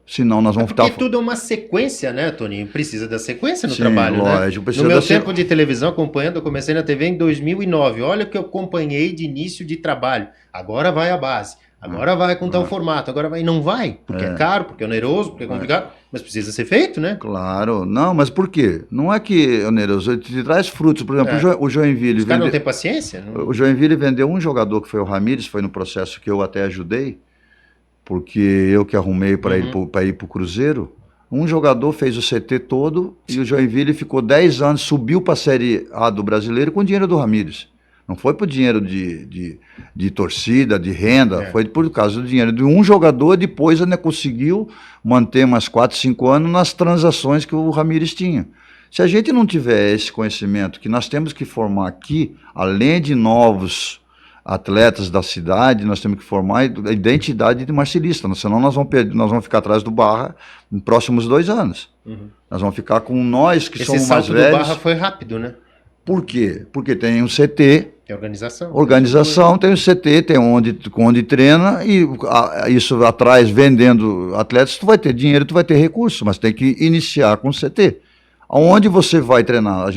Senão nós vamos Porque tudo é uma sequência, né, Toninho? Precisa da sequência no trabalho, lógico, né? No meu tempo de televisão acompanhando, eu comecei na TV em 2009. Olha o que eu acompanhei de início de trabalho. Agora vai a base. Agora vai com tal formato, agora vai. Não vai, porque é caro, porque é oneroso, porque é complicado, mas precisa ser feito, né? Claro, não, mas por quê? Não é que é oneroso, ele te traz frutos. Por exemplo, o Joinville... Os caras não têm paciência? Não... O Joinville vendeu um jogador que foi o Ramires, foi no processo que eu até ajudei, porque eu que arrumei para ir para o Cruzeiro. Um jogador fez o CT todo e o Joinville ficou 10 anos, subiu para a Série A do Brasileiro com o dinheiro do Ramires. Não foi por dinheiro de torcida, de renda, foi por causa do dinheiro de um jogador, depois ainda conseguiu manter mais 4, 5 anos nas transações que o Ramires tinha. Se a gente não tiver esse conhecimento que nós temos que formar aqui, além de novos atletas da cidade, nós temos que formar a identidade de marcelista, senão nós vamos ficar atrás do Barra nos próximos 2 anos. Nós vamos ficar com nós que somos mais velhos. Esse salto do Barra foi rápido, né? Por quê? Porque tem um CT, tem organização. Tem o CT, tem onde treina, e isso atrás, vendendo atletas, tu vai ter dinheiro, tu vai ter recurso, mas tem que iniciar com o CT. Aonde você vai treinar?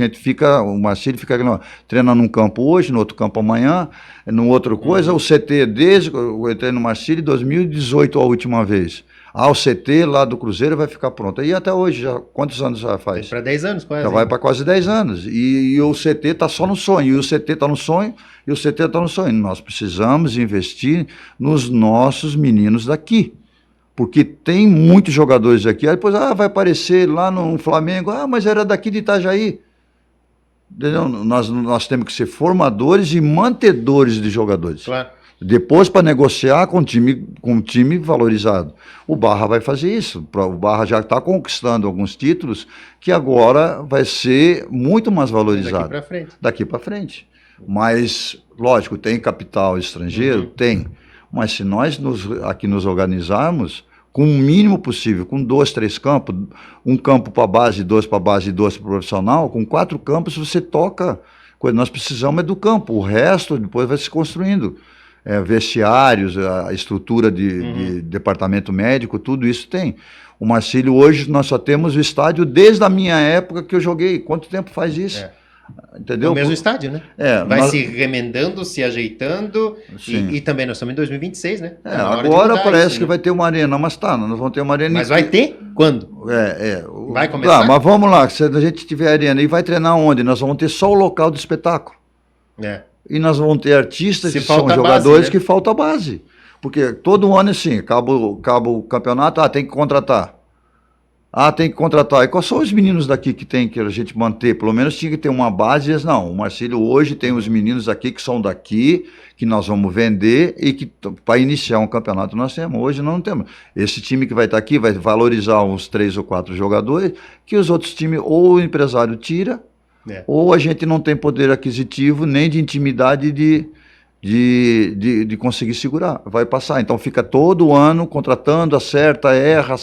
O Marcílio fica treina num campo hoje, no outro campo amanhã, no outro coisa, o CT desde eu entrei no Marcílio em 2018 a última vez. O CT lá do Cruzeiro vai ficar pronto. E até hoje, quantos anos já faz? Para 10 anos quase. Já vai para quase 10 anos. E o CT está só no sonho. E o CT está no sonho, e o CT está no sonho. Nós precisamos investir nos nossos meninos daqui. Porque tem muitos jogadores aqui. Aí depois vai aparecer lá no Flamengo. Mas era daqui de Itajaí. Entendeu? Nós temos que ser formadores e mantedores de jogadores. Claro. Depois, para negociar com um time valorizado. O Barra vai fazer isso. O Barra já está conquistando alguns títulos que agora vai ser muito mais valorizado. Daqui para frente. Mas, lógico, tem capital estrangeiro? Tem. Mas se nós aqui nos organizarmos com o mínimo possível, com 2, 3 campos, um campo para base, 2 para base e 2 para profissional, com 4 campos você toca. Nós precisamos é do campo. O resto depois vai se construindo. Vestiários, a estrutura de departamento médico, tudo isso tem. O Marcílio, hoje, nós só temos o estádio desde a minha época que eu joguei. Quanto tempo faz isso? Entendeu? O mesmo estádio, né? Vai se remendando, se ajeitando, e também nós estamos em 2026, né? Agora parece que vai ter uma arena, mas nós vamos ter uma arena... Mas vai ter? Quando? Vai começar? Mas vamos lá, se a gente tiver arena, e vai treinar onde? Nós vamos ter só o local do espetáculo. E nós vamos ter artistas que são jogadores que falta base. Porque todo ano, assim, acaba o campeonato, tem que contratar. Tem que contratar. E quais são os meninos daqui que tem que a gente manter? Pelo menos tinha que ter uma base. Não, o Marcílio hoje tem os meninos aqui que são daqui, que nós vamos vender e que para iniciar um campeonato nós temos. Hoje não temos. Esse time que vai estar aqui vai valorizar uns 3 ou 4 jogadores, que os outros times ou o empresário tira, ou a gente não tem poder aquisitivo nem de intimidade de conseguir segurar. Vai passar. Então fica todo ano contratando, acerta, erra.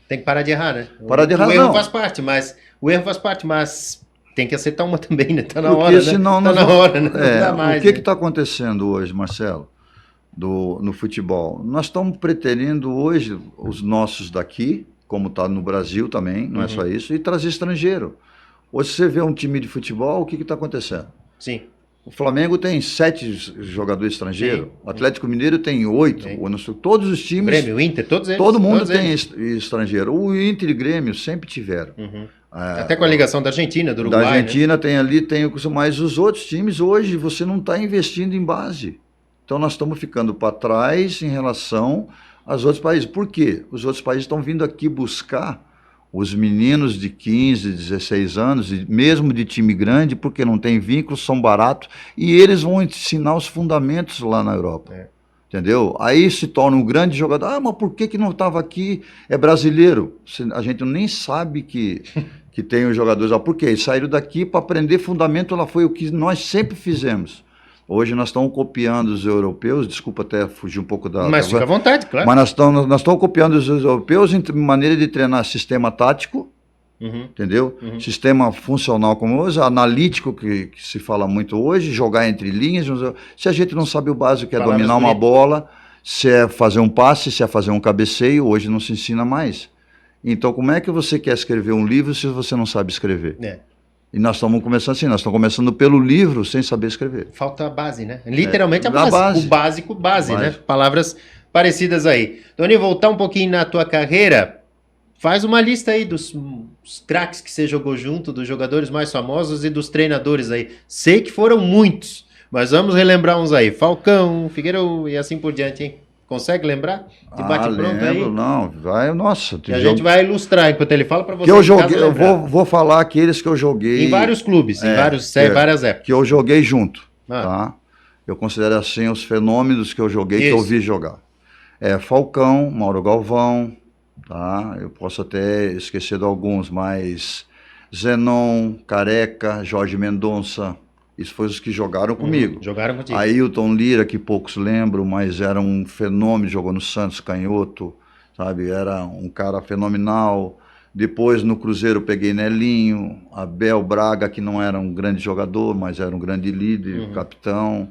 Tem que parar de errar, né? Parar de errar, o erro faz parte, mas tem que acertar uma também, né? Tá na hora, senão né? Tá na hora, né? Não dá mais, o que está acontecendo hoje, Marcelo, no futebol? Nós estamos pretendendo hoje os nossos daqui, como está no Brasil também, não é só isso, e trazer estrangeiro. Hoje você vê um time de futebol, o que está acontecendo? Sim. O Flamengo tem 7 jogadores estrangeiros, o Atlético Mineiro tem 8, todos os times... Grêmio, o Inter, todos eles. Todo mundo tem estrangeiro. O Inter e Grêmio sempre tiveram. Até com a ligação da Argentina, do Uruguai. Da Argentina, né? Tem ali, mas os outros times hoje você não está investindo em base. Então nós estamos ficando para trás em relação aos outros países. Por quê? Os outros países estão vindo aqui buscar os meninos de 15, 16 anos, mesmo de time grande, porque não tem vínculos, são baratos, e eles vão ensinar os fundamentos lá na Europa. Entendeu? Aí se torna um grande jogador. Mas por que não estava aqui? É brasileiro. A gente nem sabe que tem os jogadores. Por quê? Eles saíram daqui para aprender fundamento, lá foi o que nós sempre fizemos. Hoje nós estamos copiando os europeus, desculpa até fugir um pouco da... Mas fica à vontade, claro. Mas nós estamos copiando os europeus em maneira de treinar sistema tático, entendeu? Sistema funcional como hoje, analítico, que se fala muito hoje, jogar entre linhas. Se a gente não sabe o básico, que é dominar uma bola, se é fazer um passe, se é fazer um cabeceio, hoje não se ensina mais. Então como é que você quer escrever um livro se você não sabe escrever? E nós estamos começando assim, nós estamos começando pelo livro sem saber escrever. Falta a base, né? Literalmente a base. O básico, base, né? Palavras parecidas aí. Doni, voltar um pouquinho na tua carreira, faz uma lista aí dos craques que você jogou junto, dos jogadores mais famosos e dos treinadores aí. Sei que foram muitos, mas vamos relembrar uns aí. Falcão, Figueiredo e assim por diante, hein? Consegue lembrar? De bate-pronto aí? Não, vai, nossa. A gente vai ilustrar enquanto ele fala para você. Que eu joguei, eu vou falar aqueles que eu joguei. Em vários clubes, em várias épocas. Que eu joguei junto. tá? Eu considero assim os fenômenos que eu joguei, que eu Isso. vi jogar. Falcão, Mauro Galvão, tá? Eu posso até esquecer de alguns, mas Zenon, Careca, Jorge Mendonça, isso foi os que jogaram comigo. Jogaram contigo. Ailton Lira, que poucos lembram, mas era um fenômeno, jogou no Santos, canhoto, sabe? Era um cara fenomenal. Depois no Cruzeiro eu peguei Nelinho, Abel Braga, que não era um grande jogador, mas era um grande líder, capitão.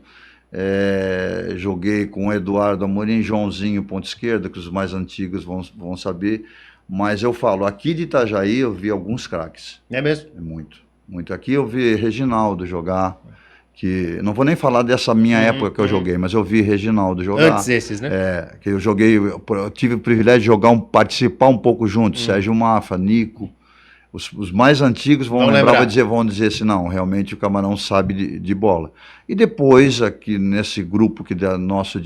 Joguei com Eduardo Amorim, Joãozinho, ponta esquerda, que os mais antigos vão saber. Mas eu falo, aqui de Itajaí eu vi alguns craques. É mesmo? Muito. Aqui eu vi Reginaldo jogar, que não vou nem falar dessa minha época que eu joguei, mas eu vi Reginaldo jogar. Antes esses, né? Que eu joguei, eu tive o privilégio de jogar, participar um pouco junto, Sérgio Mafra, Nico. Os mais antigos vão dizer assim, não, realmente o Camarão sabe de bola. E depois, aqui nesse grupo nosso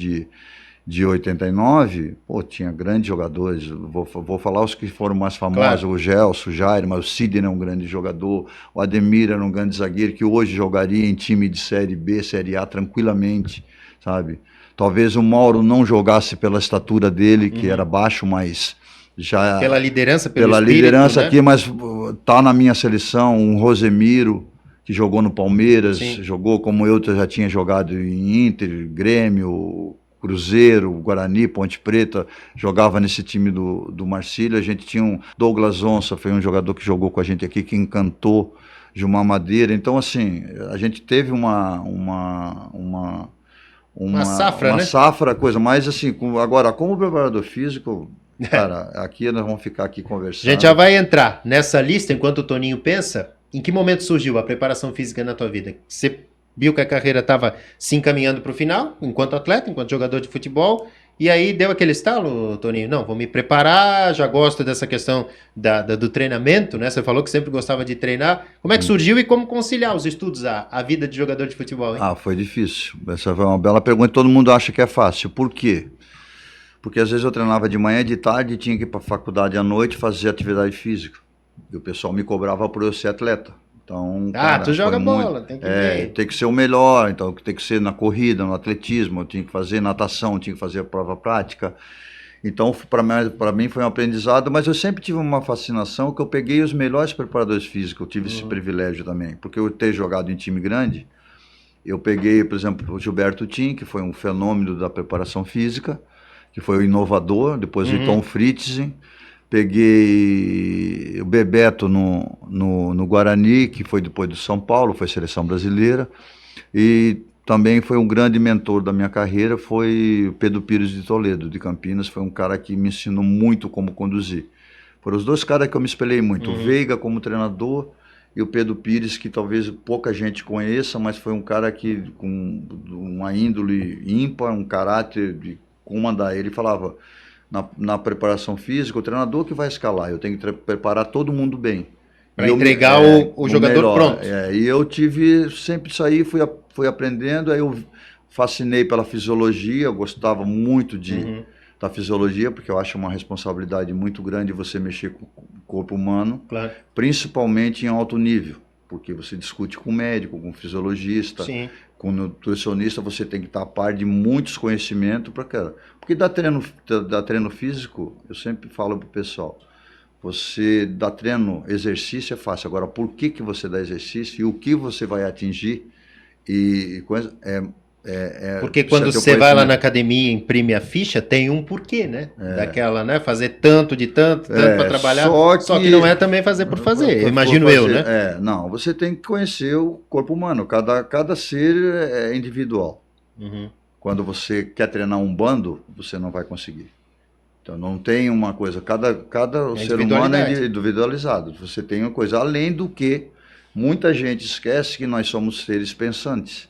de 89, tinha grandes jogadores. Vou falar os que foram mais famosos, claro. O Gelson, o Jair, mas o Sidney é um grande jogador, o Ademir era um grande zagueiro que hoje jogaria em time de Série B, Série A tranquilamente, sabe? Talvez o Mauro não jogasse pela estatura dele, que era baixo, mas já... Pela liderança, pela espírito, liderança, né? Aqui, mas tá na minha seleção, um Rosemiro, que jogou no Palmeiras, jogou como eu já tinha jogado em Inter, Grêmio... Cruzeiro, Guarani, Ponte Preta, jogava nesse time do Marcílio. A gente tinha um Douglas Onça, foi um jogador que jogou com a gente aqui, que encantou, Gilmar Madeira. Então, assim, a gente teve uma safra, né? Uma safra, coisa. Mas, assim, agora, como preparador físico, cara, aqui nós vamos ficar aqui conversando. A gente já vai entrar nessa lista, enquanto o Toninho pensa, em que momento surgiu a preparação física na tua vida? Você viu que a carreira estava se encaminhando para o final, enquanto atleta, enquanto jogador de futebol, e aí deu aquele estalo, Toninho? Não, vou me preparar, já gosto dessa questão do treinamento, né? Você falou que sempre gostava de treinar. Como é que surgiu e como conciliar os estudos, a vida de jogador de futebol, hein? Foi difícil. Essa foi uma bela pergunta, todo mundo acha que é fácil. Por quê? Porque às vezes eu treinava de manhã, de tarde, tinha que ir para a faculdade à noite fazer atividade física. E o pessoal me cobrava por eu ser atleta. Então, tu joga bola, tem que ver. Tem que ser o melhor, então tem que ser na corrida, no atletismo, eu tinha que fazer natação, eu tinha que fazer a prova prática. Então, para mim foi um aprendizado, mas eu sempre tive uma fascinação que eu peguei os melhores preparadores físicos, eu tive esse privilégio também, porque eu ter jogado em time grande, eu peguei, por exemplo, o Gilberto Tim, que foi um fenômeno da preparação física, que foi o inovador, depois o Tom Fritzen. Peguei o Bebeto no Guarani, que foi depois do São Paulo, foi seleção brasileira. E também foi um grande mentor da minha carreira, foi o Pedro Pires de Toledo, de Campinas. Foi um cara que me ensinou muito como conduzir. Foram os dois caras que eu me espelhei muito. O Veiga como treinador e o Pedro Pires, que talvez pouca gente conheça, mas foi um cara que com uma índole ímpar, um caráter de comandar. Ele falava... Na preparação física, o treinador que vai escalar, eu tenho que preparar todo mundo bem. Para entregar o jogador melhor, pronto. E eu tive sempre isso aí, fui aprendendo, aí eu fascinei pela fisiologia, eu gostava muito da fisiologia, porque eu acho uma responsabilidade muito grande você mexer com o corpo humano, claro. Principalmente em alto nível, porque você discute com o médico, com o fisiologista, com o nutricionista, você tem que estar a par de muitos conhecimentos, porque dar treino físico, eu sempre falo para o pessoal, você dá treino, exercício é fácil, agora por que você dá exercício e o que você vai atingir, porque quando você vai lá na academia e imprime a ficha, tem um porquê, né? Daquela, né? Fazer tanto para trabalhar, só que não é também fazer por fazer, imagino eu, né? Não, você tem que conhecer o corpo humano, cada ser é individual. Quando você quer treinar um bando, você não vai conseguir. Então não tem uma coisa, cada ser humano é individualizado, você tem uma coisa, além do que muita gente esquece que nós somos seres pensantes.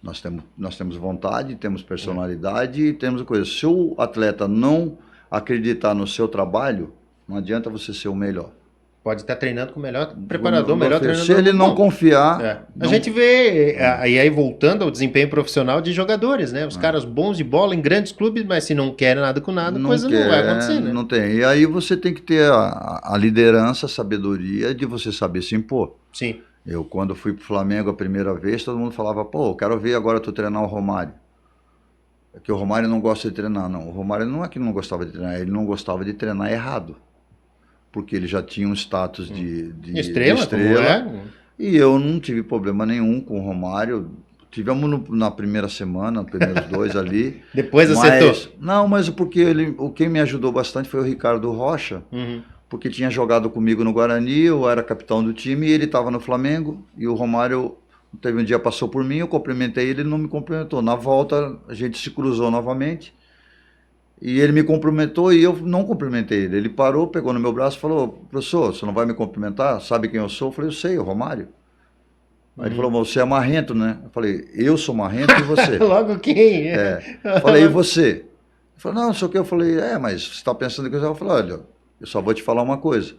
Nós temos vontade, temos personalidade e temos coisa. Se o atleta não acreditar no seu trabalho, não adianta você ser o melhor. Pode estar treinando com o melhor preparador, melhor treinador. Se ele não confiar... A gente vê, e aí voltando ao desempenho profissional de jogadores, né? Os caras bons de bola em grandes clubes, mas se não querem nada com nada, não vai acontecer, né? Não tem. E aí você tem que ter a liderança, a sabedoria de você saber se impor. Sim. Eu, quando fui pro Flamengo a primeira vez, todo mundo falava, pô, eu quero ver agora tu treinar o Romário. É que o Romário não gosta de treinar, não. O Romário não é que não gostava de treinar, ele não gostava de treinar errado. Porque ele já tinha um status de Estrela, como é? E eu não tive problema nenhum com o Romário. Tivemos na primeira semana, primeiros 2 ali. Depois acertou. Não, mas porque quem me ajudou bastante foi o Ricardo Rocha, porque tinha jogado comigo no Guarani, eu era capitão do time e ele estava no Flamengo. E o Romário teve um dia, passou por mim, eu cumprimentei ele, ele não me cumprimentou. Na volta, a gente se cruzou novamente. E ele me cumprimentou e eu não cumprimentei ele. Ele parou, pegou no meu braço e falou, professor, você não vai me cumprimentar? Sabe quem eu sou? Eu falei, eu sei, o Romário. Aí ele falou, mas você é marrento, né? Eu falei, eu sou marrento e você? Logo quem? Eu falei, e você? Ele falou, não sei o que. Eu falei, mas você está pensando que eu falei, olha, eu só vou te falar uma coisa.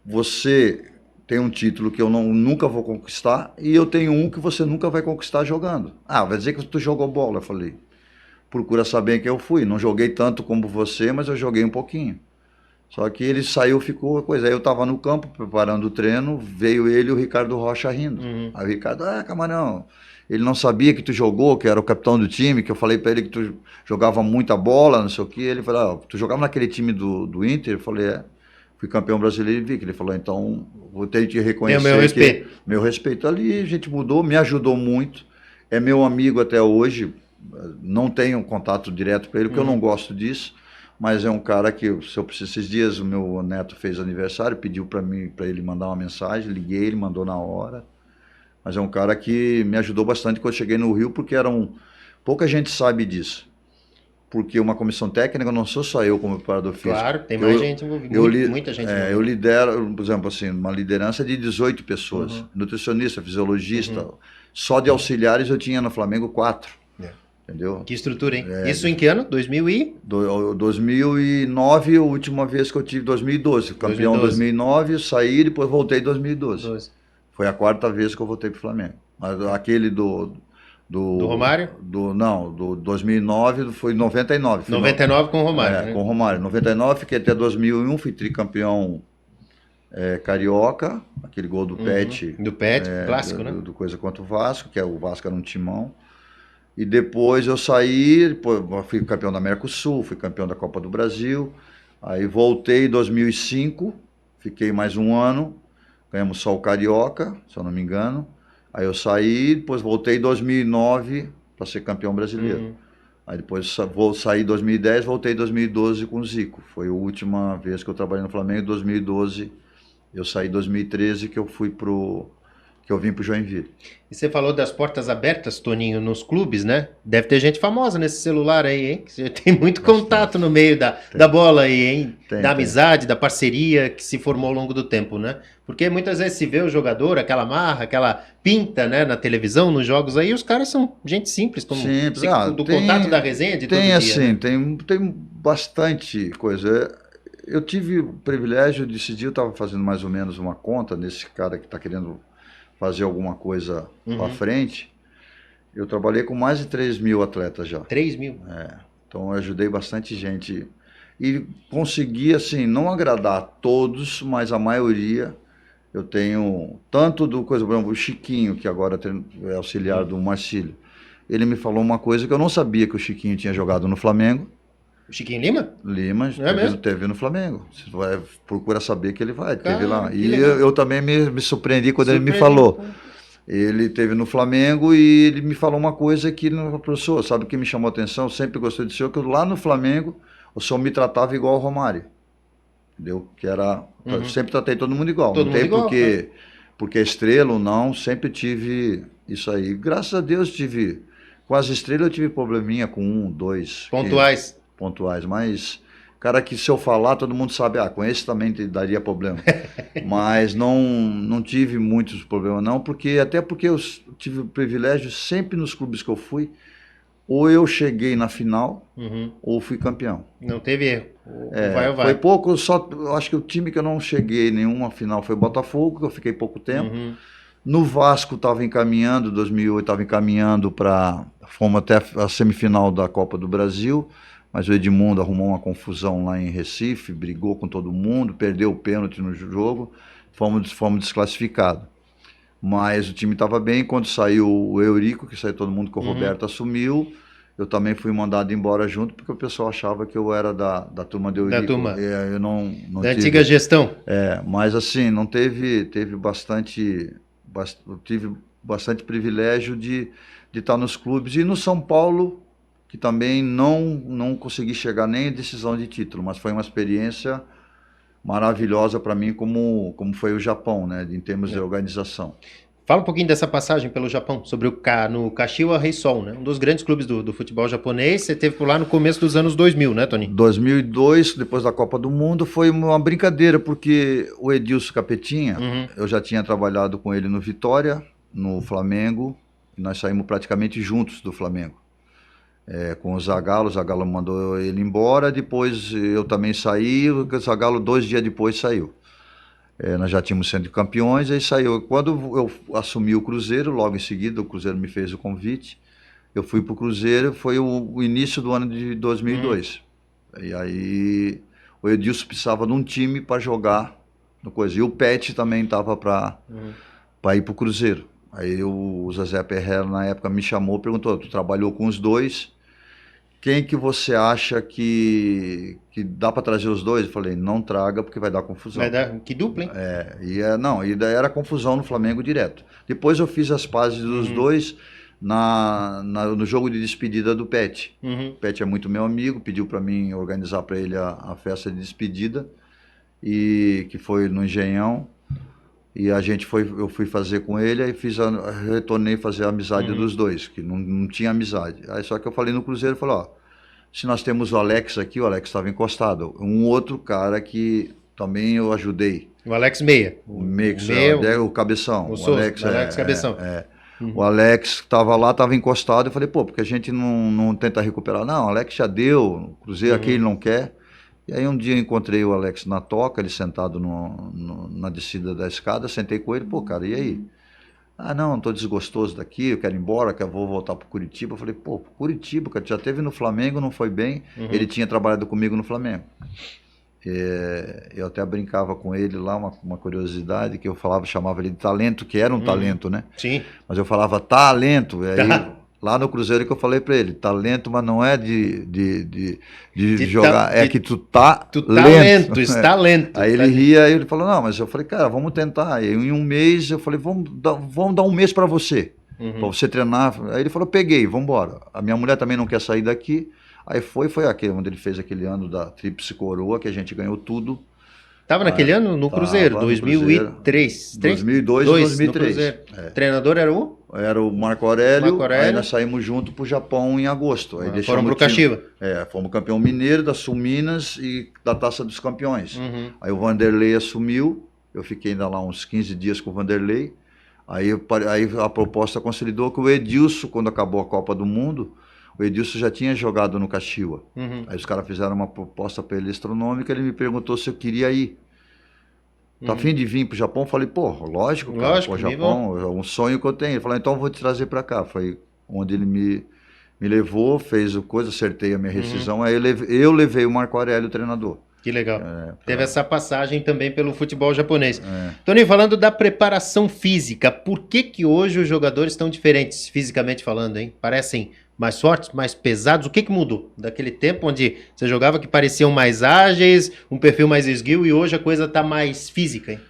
Você tem um título que eu nunca vou conquistar e eu tenho um que você nunca vai conquistar jogando. Ah, vai dizer que tu jogou bola. Eu falei, procura saber quem eu fui. Não joguei tanto como você, mas eu joguei um pouquinho. Só que ele saiu, ficou coisa. Aí eu estava no campo preparando o treino, veio ele e o Ricardo Rocha rindo. Aí o Ricardo, Camarão, ele não sabia que tu jogou, que era o capitão do time, que eu falei para ele que tu jogava muita bola, não sei o que. Ele falou, tu jogava naquele time do Inter? Eu falei, fui campeão brasileiro e vi que ele falou, então vou ter que te reconhecer. Meu respeito. Meu respeito. Ali a gente mudou, me ajudou muito, é meu amigo até hoje, não tenho contato direto com ele, porque eu não gosto disso. Mas é um cara que, esses dias o meu neto fez aniversário, pediu para ele mandar uma mensagem, liguei, ele mandou na hora. Mas é um cara que me ajudou bastante quando eu cheguei no Rio, porque pouca gente sabe disso. Porque uma comissão técnica não sou só eu como preparador físico. Claro, tem mais gente envolvida, muita gente envolvida. Eu lidero, por exemplo, assim, uma liderança de 18 pessoas. Nutricionista, fisiologista. Só de auxiliares eu tinha no Flamengo 4. Entendeu? Que estrutura, hein? Isso em que ano? 2009, a última vez que eu tive, 2012. Campeão 2009, saí, depois voltei em 2012. Foi a 4ª vez que eu voltei para o Flamengo. Mas aquele do Romário? Do 2009 foi 99. 99 com o Romário. Com o Romário. 99, fiquei até 2001, fui tricampeão carioca, aquele gol do Pet. Do Pet, clássico, né? Do coisa contra o Vasco, que o Vasco era um timão. E depois eu saí, depois fui campeão da Mercosul, fui campeão da Copa do Brasil. Aí voltei em 2005, fiquei mais um ano, ganhamos só o Carioca, se eu não me engano. Aí eu saí, depois voltei em 2009 para ser campeão brasileiro. Aí depois saí em 2010, voltei em 2012 com o Zico. Foi a última vez que eu trabalhei no Flamengo, em 2012. Eu saí em 2013 que eu vim para o Joinville. E você falou das portas abertas, Toninho, nos clubes, né? Deve ter gente famosa nesse celular aí, hein? Você tem muito contato no meio da bola aí, hein? Da amizade, da parceria que se formou ao longo do tempo, né? Porque muitas vezes se vê o jogador, aquela marra, aquela pinta, né? Na televisão, nos jogos aí, os caras são gente simples, como do contato da resenha de todo dia. Assim, né? Tem bastante coisa. Eu tive o privilégio de decidir, eu estava fazendo mais ou menos uma conta nesse cara que está querendo fazer alguma coisa para frente. Eu trabalhei com mais de 3 mil atletas já. 3 mil? Então eu ajudei bastante gente. E consegui, assim, não agradar a todos, mas a maioria. Eu tenho tanto por exemplo, o Chiquinho, que agora é auxiliar do Marcílio. Ele me falou uma coisa que eu não sabia, que o Chiquinho tinha jogado no Flamengo. O Chiquinho Lima? Lima, teve no Flamengo. Você procura saber que ele teve lá. E legal. eu também me surpreendi quando ele me falou. Ele teve no Flamengo e ele me falou uma coisa que, professor, sabe o que me chamou a atenção? Eu sempre gostei do senhor, que lá no Flamengo o senhor me tratava igual ao Romário. Entendeu? Que era. Eu sempre tratei todo mundo igual. Não tem porque estrela ou não, sempre tive isso aí. Graças a Deus tive. Com as estrelas eu tive probleminha com 1, 2. Pontuais, mas cara que se eu falar todo mundo sabe, com esse também daria problema. Mas não tive muitos problemas não, porque eu tive o privilégio sempre nos clubes que eu fui, ou eu cheguei na final, ou fui campeão. Não teve erro. Vai. Foi pouco, eu acho que o time que eu não cheguei nenhuma final foi o Botafogo, que eu fiquei pouco tempo. No Vasco estava encaminhando, 2008 estava encaminhando fomos até a semifinal da Copa do Brasil. Mas o Edmundo arrumou uma confusão lá em Recife, brigou com todo mundo, perdeu o pênalti no jogo, fomos desclassificados. Mas o time estava bem. Quando saiu o Eurico, que saiu todo mundo, que o Roberto assumiu, eu também fui mandado embora junto, porque o pessoal achava que eu era da turma do Eurico. Da turma. Eu não Da tive, antiga gestão. mas assim, não teve tive bastante privilégio de estar nos clubes. E no São Paulo, que também não consegui chegar nem a decisão de título, mas foi uma experiência maravilhosa para mim, como foi o Japão, né, em termos de organização. Fala um pouquinho dessa passagem pelo Japão, sobre no Kashiwa Reysol, né? Um dos grandes clubes do futebol japonês. Você esteve por lá no começo dos anos 2000, né, Toninho? 2002, depois da Copa do Mundo, foi uma brincadeira, porque o Edilson Capetinha, eu já tinha trabalhado com ele no Vitória, no Flamengo, e nós saímos praticamente juntos do Flamengo. Com o Zagallo mandou ele embora, depois eu também saí, o Zagallo 2 dias depois saiu. Nós já tínhamos sido campeões, aí saiu. Quando eu assumi o Cruzeiro, logo em seguida o Cruzeiro me fez o convite, eu fui para o Cruzeiro, foi o início do ano de 2002. E aí o Edilson precisava de um time para jogar no coisa. E o Pet também estava para ir para o Cruzeiro. Aí o Zezé Perrella, na época, me chamou, perguntou, tu trabalhou com os dois, quem que você acha que dá para trazer os dois? Eu falei, não traga porque vai dar confusão. Vai dar, que dupla, hein? E daí era confusão no Flamengo direto. Depois eu fiz as pazes dos dois no jogo de despedida do Pet. O Pet é muito meu amigo, pediu para mim organizar para ele a festa de despedida, e que foi no Engenhão. E eu fui fazer com ele, aí retornei fazer a amizade dos dois, que não tinha amizade. Aí só que eu falei no Cruzeiro, falei, se nós temos o Alex aqui, o Alex estava encostado. Um outro cara que também eu ajudei. O Alex Meia. O Cabeção. O Alex Cabeção. O Alex estava lá, estava encostado, eu falei, porque a gente não tenta recuperar? Não, o Alex já deu, o Cruzeiro aqui ele não quer. E aí um dia eu encontrei o Alex na toca, ele sentado na descida da escada, sentei com ele, cara, e aí? Não, estou desgostoso daqui, eu quero ir embora, vou voltar para Curitiba. Eu falei, Curitiba, cara, já esteve no Flamengo, não foi bem, ele tinha trabalhado comigo no Flamengo. Eu até brincava com ele lá, uma curiosidade, que eu chamava ele de talento, que era um talento, né? Sim. Mas eu falava talento, e aí... Lá no Cruzeiro que eu falei pra ele, talento, mas não é de jogar, que tu tá lento. Está lento. Aí ele ria, e ele falou, não, mas eu falei, cara, vamos tentar. E em um mês, eu falei, vamos dar um mês pra você treinar. Aí ele falou, peguei, vamos embora. A minha mulher também não quer sair daqui. Aí foi aquele, onde ele fez aquele ano da Tríplice Coroa, que a gente ganhou tudo. Tava naquele ano no Cruzeiro, 2003. 2002 e 2003. Treinador era o? Era o Marco Aurélio. Aí nós saímos junto pro Japão em agosto. Aí foram pro Kashiwa. Fomos campeão mineiro da Sul Minas e da Taça dos Campeões. Aí o Vanderlei assumiu, eu fiquei ainda lá uns 15 dias com o Vanderlei. Aí a proposta consolidou que o Edilson, quando acabou a Copa do Mundo, o Edilson já tinha jogado no Kashiwa. Aí os caras fizeram uma proposta para ele astronômica, ele me perguntou se eu queria ir. Tá a fim de vir pro Japão? Eu falei, lógico, cara, Japão, é um sonho que eu tenho. Ele falou, então eu vou te trazer para cá. Foi onde ele me levou, fez acertei a minha rescisão. Aí eu levei o Marco Aurélio, o treinador. Que legal. Teve essa passagem também pelo futebol japonês. Toninho, falando da preparação física, por que hoje os jogadores estão diferentes, fisicamente falando, hein? Parecem mais fortes, mais pesados? O que mudou daquele tempo onde você jogava que pareciam mais ágeis, um perfil mais esguio, e hoje a coisa está mais física, hein?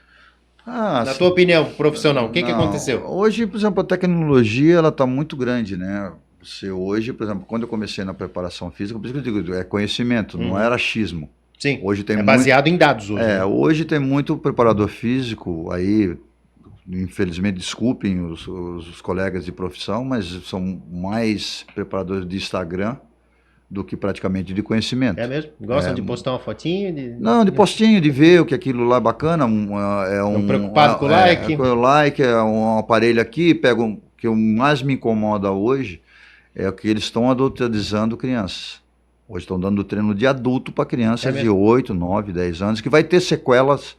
Na tua opinião profissional, o que aconteceu? Hoje, por exemplo, a tecnologia ela está muito grande, né? Hoje, por exemplo, quando eu comecei na preparação física, por isso que eu digo, é conhecimento, não era achismo. Sim, hoje tem baseado em dados hoje. Hoje tem muito preparador físico aí, infelizmente, desculpem os colegas de profissão, mas são mais preparadores de Instagram do que praticamente de conhecimento. É mesmo? Gostam de postar uma fotinho? Não, de postinho, de ver o que aquilo lá é bacana. Preocupado com o like? O like, é um aparelho aqui, o que mais me incomoda hoje é que eles estão adulterizando crianças. Hoje estão dando treino de adulto para crianças de 8, 9, 10 anos, que vai ter sequelas.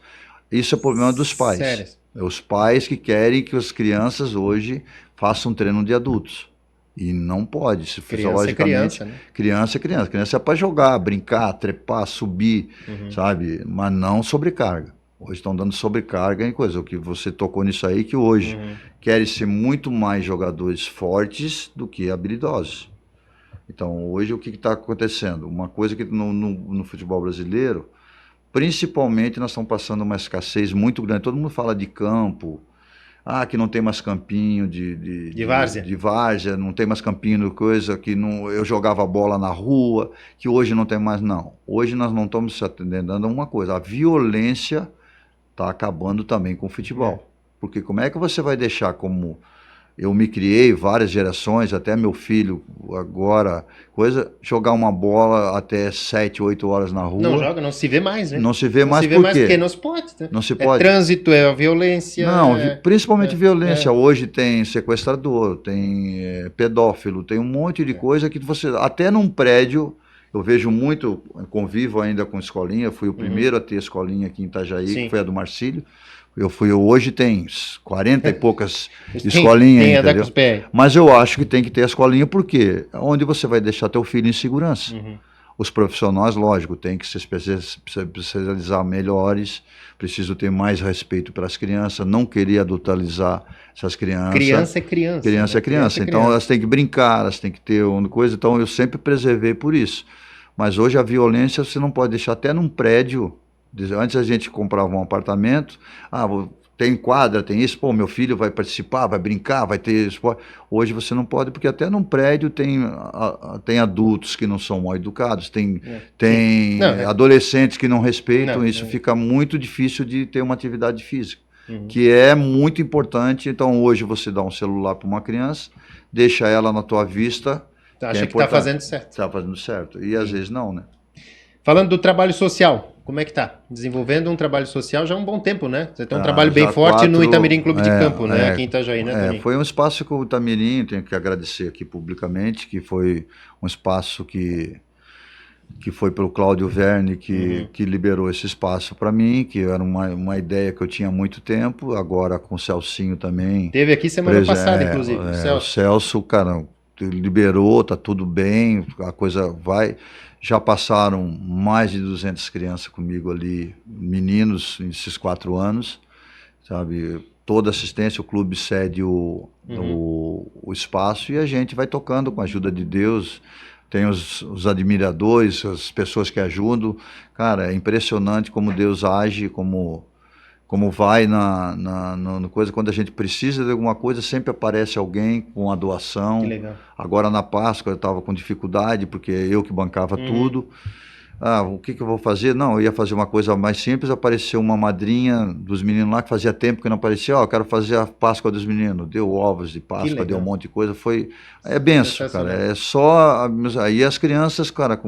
Isso é problema dos pais. Sério? Os pais que querem que as crianças hoje façam treino de adultos. E não pode, fisiologicamente. Criança é criança. Criança é para jogar, brincar, trepar, subir, sabe? Mas não sobrecarga. Hoje estão dando sobrecarga em coisa. O que você tocou nisso aí, que hoje querem ser muito mais jogadores fortes do que habilidosos. Então, hoje o que está acontecendo? Uma coisa que no futebol brasileiro, principalmente nós estamos passando uma escassez muito grande. Todo mundo fala de campo, que não tem mais campinho de várzea. De várzea, não tem mais campinho, coisa que não, eu jogava bola na rua, que hoje não tem mais, não. Hoje nós não estamos se atendendo a uma coisa, a violência está acabando também com o futebol. Porque como é que você vai deixar, como eu me criei, várias gerações, até meu filho agora, jogar uma bola até 7, 8 horas na rua. Não joga, não se vê mais, né? Não se vê mais por quê? Porque não se pode, né? Não se pode. Trânsito, é a violência. Não, principalmente violência. Hoje tem sequestrador, tem pedófilo, tem um monte de coisa que você, até num prédio, eu vejo muito, convivo ainda com escolinha, fui o primeiro a ter escolinha aqui em Itajaí, que foi a do Marcílio. Hoje tem 40 e poucas escolinhas, entendeu? Com os pés. Mas eu acho que tem que ter a escolinha, porque onde você vai deixar teu filho em segurança? Os profissionais, lógico, têm que se especializar melhores, preciso ter mais respeito para as crianças, não querer adultalizar essas crianças. Criança é criança. Criança é criança. Então elas têm que brincar, elas têm que ter uma coisa. Então eu sempre preservei por isso. Mas hoje a violência você não pode deixar até num prédio. Antes a gente comprava um apartamento, tem quadra, tem isso, meu filho vai participar, vai brincar, vai ter esporte. Hoje você não pode, porque até num prédio tem adultos que não são mal educados, tem adolescentes que não respeitam, isso fica muito difícil de ter uma atividade física, que é muito importante. Então hoje você dá um celular para uma criança, deixa ela na tua vista. Acha que está fazendo certo. Está fazendo certo, e às vezes não, né? Falando do trabalho social, como é que tá? Desenvolvendo um trabalho social já há um bom tempo, né? Você tem um trabalho bem forte no Itamirim Clube de Campo, né? Aqui em Itajaí, né, Toninho? Foi um espaço que o Itamirim, tenho que agradecer aqui publicamente, que foi um espaço que foi pelo Cláudio Verne que liberou esse espaço para mim, que era uma ideia que eu tinha há muito tempo, agora com o Celcinho também. Teve aqui semana passada, inclusive. O Celso, cara, liberou, tá tudo bem, a coisa vai. Já passaram mais de 200 crianças comigo ali, meninos, nesses 4 anos, sabe? Toda assistência, o clube cede o espaço e a gente vai tocando com a ajuda de Deus. Tem os admiradores, as pessoas que ajudam. Cara, é impressionante como Deus age, como vai na coisa. Quando a gente precisa de alguma coisa, sempre aparece alguém com a doação. Que legal. Agora na Páscoa eu estava com dificuldade, porque eu que bancava tudo. O que eu vou fazer? Não, eu ia fazer uma coisa mais simples, apareceu uma madrinha dos meninos lá, que fazia tempo que não aparecia, eu quero fazer a Páscoa dos meninos. Deu ovos de Páscoa, deu um monte de coisa, é benção, cara, é só... Aí as crianças, cara,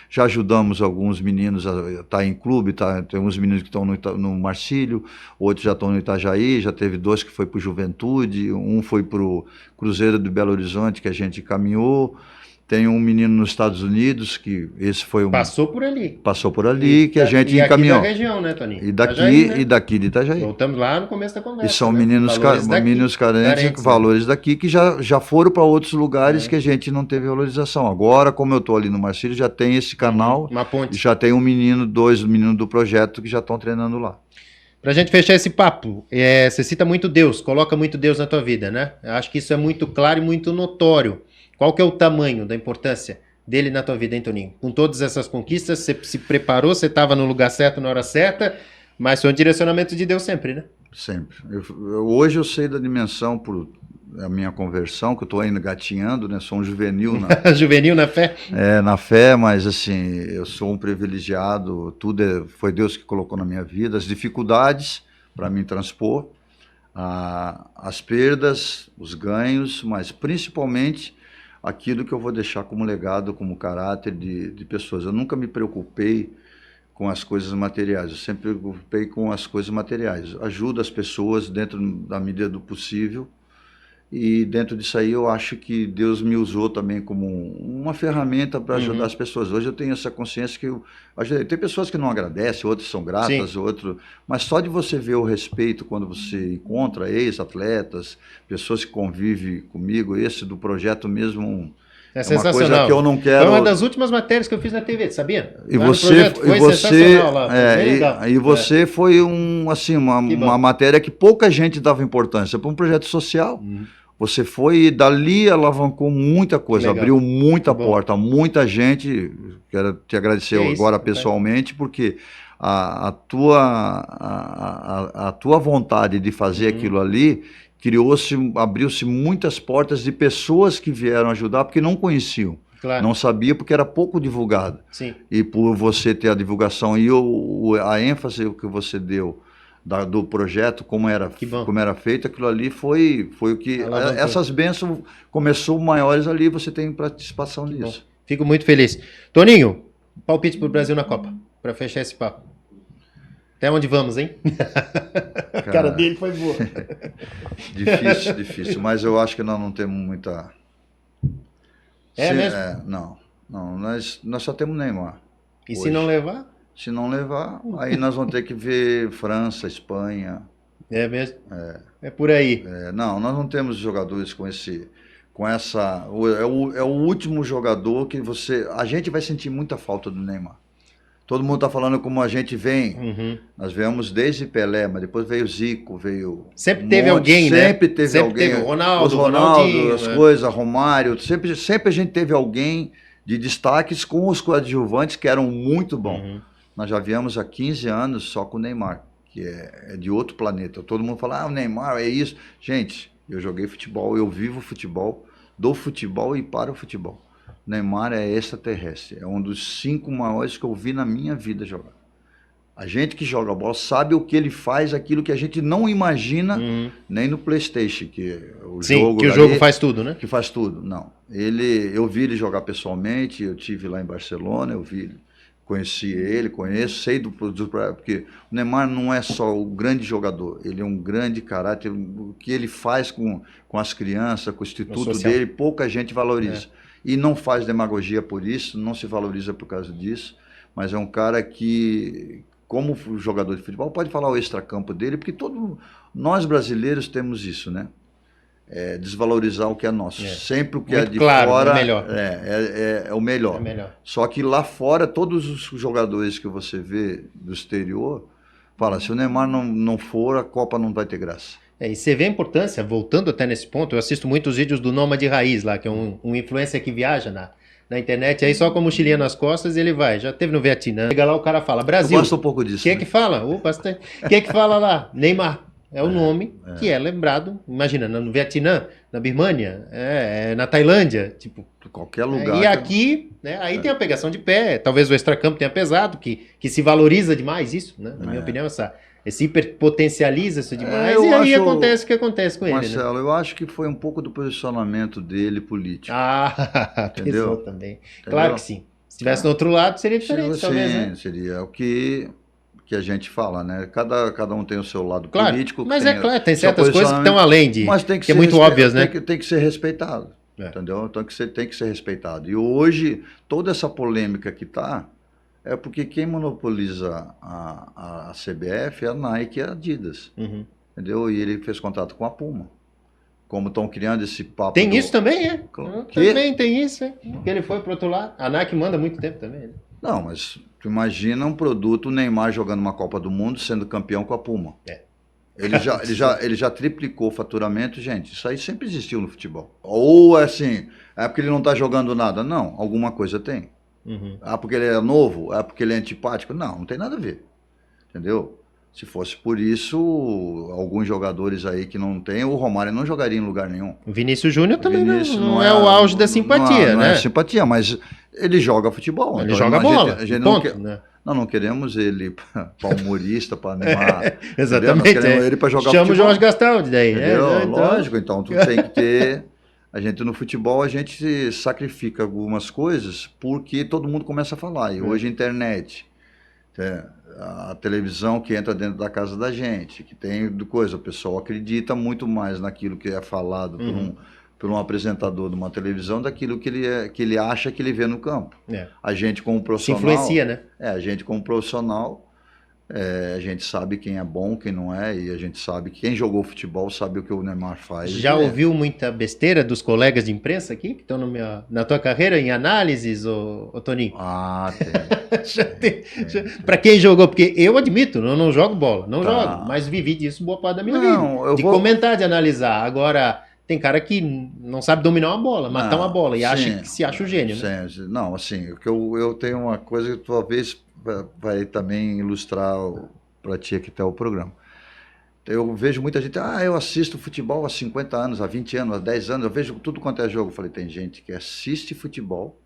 já ajudamos alguns meninos a estar em clube, tem uns meninos que estão no Marcílio, outros já estão no Itajaí, já teve 2 que foi para o Juventude, um foi para o Cruzeiro do Belo Horizonte, que a gente caminhou. Tem um menino nos Estados Unidos, que esse foi Passou por ali, que a gente encaminhou. E aqui da região, né, Toninho? E daqui de Itajaí. Voltamos lá no começo da conversa. E são meninos carentes, valores daqui, que já foram para outros lugares que a gente não teve valorização. Agora, como eu estou ali no Marcílio, já tem esse canal. Uma ponte. Já tem 2 meninos do projeto que já estão treinando lá. Pra gente fechar esse papo, você cita muito Deus, coloca muito Deus na tua vida, né? Eu acho que isso é muito claro e muito notório. Qual que é o tamanho da importância dele na tua vida, hein, Toninho? Com todas essas conquistas, você se preparou, você estava no lugar certo, na hora certa, mas foi um direcionamento de Deus sempre, né? Sempre. Hoje eu sei da dimensão por a minha conversão, que eu estou ainda gatinhando, né? Sou um juvenil. Juvenil na fé? Na fé, mas assim, eu sou um privilegiado, foi Deus que colocou na minha vida, as dificuldades para me transpor, as perdas, os ganhos, mas principalmente aquilo que eu vou deixar como legado, como caráter de pessoas. Eu nunca me preocupei com as coisas materiais, eu sempre me preocupei com as coisas materiais. Ajudo as pessoas dentro da medida do possível, e dentro disso aí eu acho que Deus me usou também como uma ferramenta para ajudar as pessoas. Hoje eu tenho essa consciência que tem pessoas que não agradecem, outras são gratas, mas só de você ver o respeito quando você encontra ex-atletas, pessoas que convivem comigo, esse do projeto mesmo, É uma sensacional. coisa que eu não quero... Foi uma das últimas matérias que eu fiz na TV, sabia? E Lá no você, projeto, foi sensacional lá, bem legal. e você foi uma matéria que pouca gente dava importância para um projeto social. Você foi e dali alavancou muita coisa, Legal. abriu muita porta, muita gente. Quero te agradecer agora pessoalmente, porque a tua vontade de fazer aquilo ali abriu-se muitas portas de pessoas que vieram ajudar porque não conheciam. Claro. Não sabia porque era pouco divulgado. Sim. E por você ter a divulgação e a ênfase que você deu do projeto, como era feito, aquilo ali foi o que... Essas bênçãos começou maiores ali, você tem participação nisso. Bom. Fico muito feliz. Toninho, palpite pro Brasil na Copa, para fechar esse papo. Até onde vamos, hein? A cara dele foi boa. Difícil, mas eu acho que nós não temos muita... Mesmo? Não, nós só temos Neymar. E hoje. se não levar? Se não levar, aí nós vamos ter que ver França, Espanha. É mesmo? É por aí. Não, nós não temos jogadores com essa... É o último jogador que a gente vai sentir muita falta do Neymar. Todo mundo está falando como a gente vem. Nós viemos desde Pelé, mas depois veio Zico, veio... Sempre teve alguém, né? Sempre teve alguém. Ronaldo, as coisas, Romário. Sempre a gente teve alguém de destaques com os coadjuvantes que eram muito bons. Nós já viemos há 15 anos só com o Neymar, que é de outro planeta. Todo mundo fala, o Neymar é isso. Gente, eu joguei futebol, eu vivo futebol, do futebol e para o futebol. Neymar é extraterrestre, é um dos 5 maiores que eu vi na minha vida jogar. A gente que joga bola sabe o que ele faz, aquilo que a gente não imagina nem no PlayStation, que o jogo faz tudo, né? Que faz tudo, não. Eu vi ele jogar pessoalmente, eu tive lá em Barcelona, conheci ele, sei porque o Neymar não é só o grande jogador, ele é um grande caráter, o que ele faz com as crianças, com o instituto dele, pouca gente valoriza. E não faz demagogia por isso, não se valoriza por causa disso, mas é um cara que, como jogador de futebol, pode falar o extracampo dele, porque nós brasileiros temos isso, né? Desvalorizar o que é nosso. Sempre o que muito é de fora é melhor. É o melhor. Só que lá fora, todos os jogadores que você vê do exterior, fala, se o Neymar não for, a Copa não vai ter graça. E você vê a importância, voltando até nesse ponto, eu assisto muitos vídeos do Nômade Raiz lá, que é um influencer que viaja na internet, aí só com a mochilinha nas costas ele vai, já teve no Vietnã, chega lá o cara fala, Brasil. Eu gosto um pouco disso. Quem é que fala? Bastante. Quem é que fala lá? Neymar. É o nome que é lembrado, imagina, no Vietnã, na Birmânia, na Tailândia, tipo... Qualquer lugar. E aqui, né, aí tem a pegação de pé, talvez o extracampo tenha pesado, que se valoriza demais isso, né? Na minha opinião, esse hiperpotencializa isso demais, e aí acontece o que acontece com Marcelo, ele, né? eu acho que foi um pouco do posicionamento dele político. Entendeu? Também. Entendeu? Claro que sim. Se estivesse no outro lado, seria diferente, talvez, né? Seria o que a gente fala, né? Cada um tem o seu lado político. Mas tem certas coisas que estão além de... Mas tem que ser muito óbvias, né? Tem que ser respeitado, entendeu? Então tem que ser respeitado. E hoje, toda essa polêmica que está, é porque quem monopoliza a CBF é a Nike e a Adidas, entendeu? E ele fez contato com a Puma. Como estão criando esse papo... Tem isso também, é? Que? Também tem isso, é? Que ele foi pro outro lado. A Nike manda muito tempo também, né? Não, mas tu imagina um produto, o Neymar jogando uma Copa do Mundo, sendo campeão com a Puma. Ele já triplicou o faturamento, gente. Isso aí sempre existiu no futebol. Ou assim, é porque ele não está jogando nada. Não, alguma coisa tem. Porque ele é novo? É porque ele é antipático? Não tem nada a ver. Entendeu? Se fosse por isso, alguns jogadores aí que não tem, o Romário não jogaria em lugar nenhum. O Vinícius Júnior também não é o auge da simpatia, né? Não é simpatia, mas ele joga futebol. Ele joga bola. Nós não queremos ele para humorista, para animar. Exatamente. Nós queremos ele para jogar futebol. Chama o Jorge Gastaldi daí. Lógico, então tu tem que ter... A gente no futebol, a gente sacrifica algumas coisas porque todo mundo começa a falar. E hoje a internet... a televisão que entra dentro da casa da gente, que tem coisa, o pessoal acredita muito mais naquilo que é falado por um apresentador de uma televisão daquilo que ele acha que ele vê no campo. A gente como profissional... Se influencia, né? A gente como profissional A gente sabe quem é bom, quem não é, e a gente sabe que quem jogou futebol sabe o que o Neymar faz. Já ouviu muita besteira dos colegas de imprensa aqui, que estão na tua carreira, em análises, ô Toninho? Tem. Para quem jogou, porque eu admito, eu não jogo bola, não jogo, mas vivi disso boa parte da minha vida. Comentar, de analisar. Agora, tem cara que não sabe dominar uma bola, matar uma bola, e se acha o gênio, né? Não, assim, eu tenho uma coisa que talvez vai também ilustrar para ti aqui até o programa. Eu vejo muita gente, eu assisto futebol há 50 anos, há 20 anos, há 10 anos, eu vejo tudo quanto é jogo. Eu falei, tem gente que assiste futebol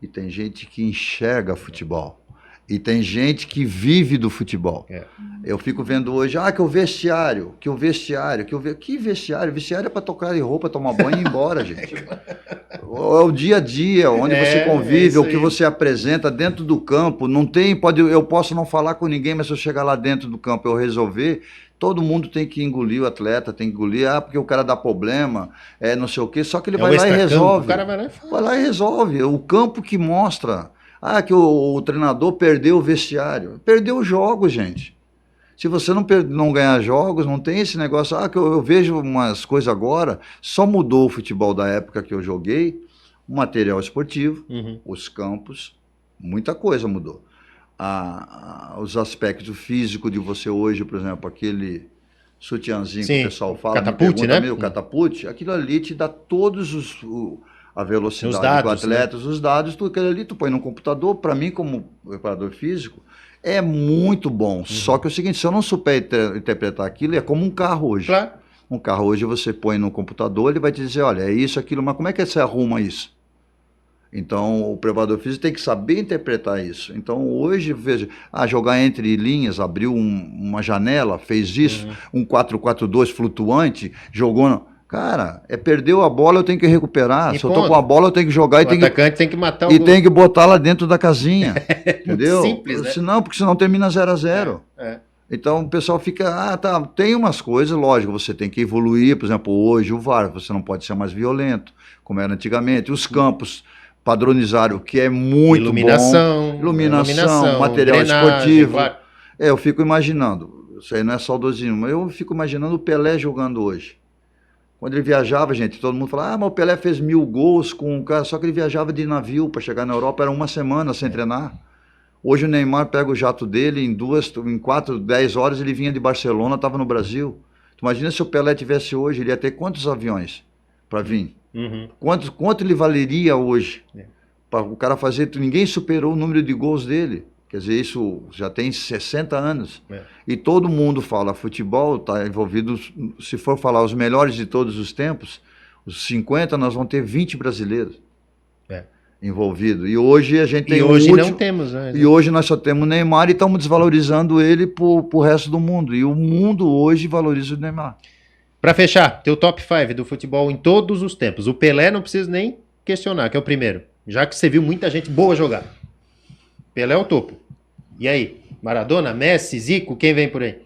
e tem gente que enxerga futebol. E tem gente que vive do futebol. Eu fico vendo hoje, que o vestiário. Que vestiário? Vestiário é para tocar de roupa, tomar banho e ir embora, gente. É o dia a dia, onde você convive, o que você apresenta dentro do campo. Não tem, eu posso não falar com ninguém, mas se eu chegar lá dentro do campo e eu resolver, todo mundo tem que engolir o atleta, tem que engolir, porque o cara dá problema, não sei o quê, só que ele vai lá e resolve. O cara vai lá e faz. Vai lá e resolve. O campo que mostra... que o treinador perdeu o vestiário. Perdeu os jogos, gente. Se você não ganhar jogos, não tem esse negócio. Que eu vejo umas coisas agora, só mudou o futebol da época que eu joguei, o material esportivo, os campos, muita coisa mudou. Os aspectos físicos de você hoje, por exemplo, aquele sutiãzinho que o pessoal fala, catapult, né? O catapult, aquilo ali te dá todos a velocidade do atleta, os dados, tudo aquilo ali tu põe no computador. Para mim, como preparador físico, é muito bom. Só que é o seguinte, se eu não souber interpretar aquilo, é como um carro hoje. Claro. Um carro hoje você põe no computador, ele vai te dizer, olha, é isso, aquilo, mas como é que você arruma isso? Então, o preparador físico tem que saber interpretar isso. Então, hoje, veja, jogar entre linhas, abriu uma janela, fez isso, um 4-4-2 flutuante, jogou... Cara, perdeu a bola, eu tenho que recuperar. Se eu tô com a bola, eu tenho que jogar o atacante tem que matar e tem que botar lá dentro da casinha. Entendeu? Simples, né? Porque senão termina 0-0. Então o pessoal fica, tem umas coisas, lógico, você tem que evoluir. Por exemplo, hoje o VAR, você não pode ser mais violento, como era antigamente. Os campos padronizaram, que é muito bom. Iluminação, material esportivo. Claro. Eu fico imaginando, isso aí não é saudosismo, mas eu fico imaginando o Pelé jogando hoje. Quando ele viajava, gente, todo mundo falava, mas o Pelé fez 1000 gols com um cara, só que ele viajava de navio para chegar na Europa, era uma semana sem treinar. Hoje o Neymar pega o jato dele, em 4, 10 horas ele vinha de Barcelona, estava no Brasil. Tu imagina se o Pelé tivesse hoje, ele ia ter quantos aviões para vir? Quanto ele valeria hoje? Para o cara fazer, ninguém superou o número de gols dele. Quer dizer, isso já tem 60 anos. E todo mundo fala, futebol está envolvido, se for falar os melhores de todos os tempos, os 50, nós vamos ter 20 brasileiros envolvidos. E hoje a gente tem não temos, né? E hoje nós só temos o Neymar e estamos desvalorizando ele pro resto do mundo. E o mundo hoje valoriza o Neymar. Para fechar, teu top 5 do futebol em todos os tempos. O Pelé não precisa nem questionar, que é o primeiro. Já que você viu muita gente boa jogar. Pelé é o topo. E aí? Maradona, Messi, Zico, quem vem por aí?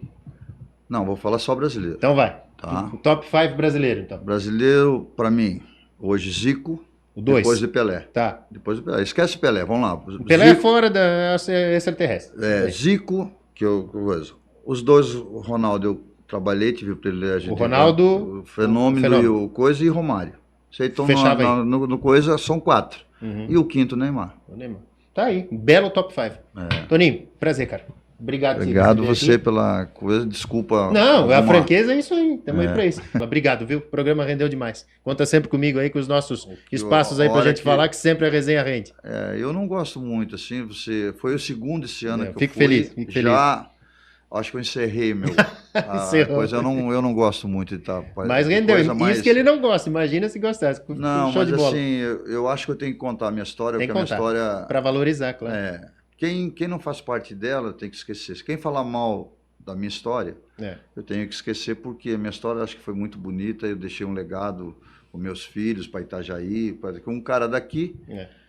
Não, vou falar só brasileiro. Então vai. Tá. O top 5 brasileiro, então. Brasileiro, para mim, hoje Zico, o 2. Depois de Pelé. Tá. Depois de Pelé. Esquece Pelé, vamos lá. O Pelé Zico, é fora da extraterrestre. Zico, que eu uso. Os dois, o Ronaldo, eu trabalhei, tive o privilégio. O Ronaldo... O fenômeno e o Coisa e Romário. Então, no Coisa são 4. E o quinto, Neymar. O Neymar. Tá aí, belo top 5. Toninho, prazer, cara. Obrigado você pela coisa, desculpa. Não, a franqueza é isso aí, estamos aí pra isso. Obrigado, viu? O programa rendeu demais. Conta sempre comigo aí com os nossos espaços aí pra gente falar, que sempre a resenha rende. Eu não gosto muito, assim, você foi o segundo esse ano que eu fico feliz. Já, acho que eu encerrei coisa. Eu não gosto muito de estar... Mas rendeu, isso que ele não gosta, imagina se gostasse. Não, mas assim, eu acho que eu tenho que contar a minha história, porque a minha história... Pra valorizar, claro. Quem não faz parte dela tem que esquecer. Quem falar mal da minha história, eu tenho que esquecer, porque a minha história acho que foi muito bonita. Eu deixei um legado para meus filhos, para Itajaí, para um cara daqui,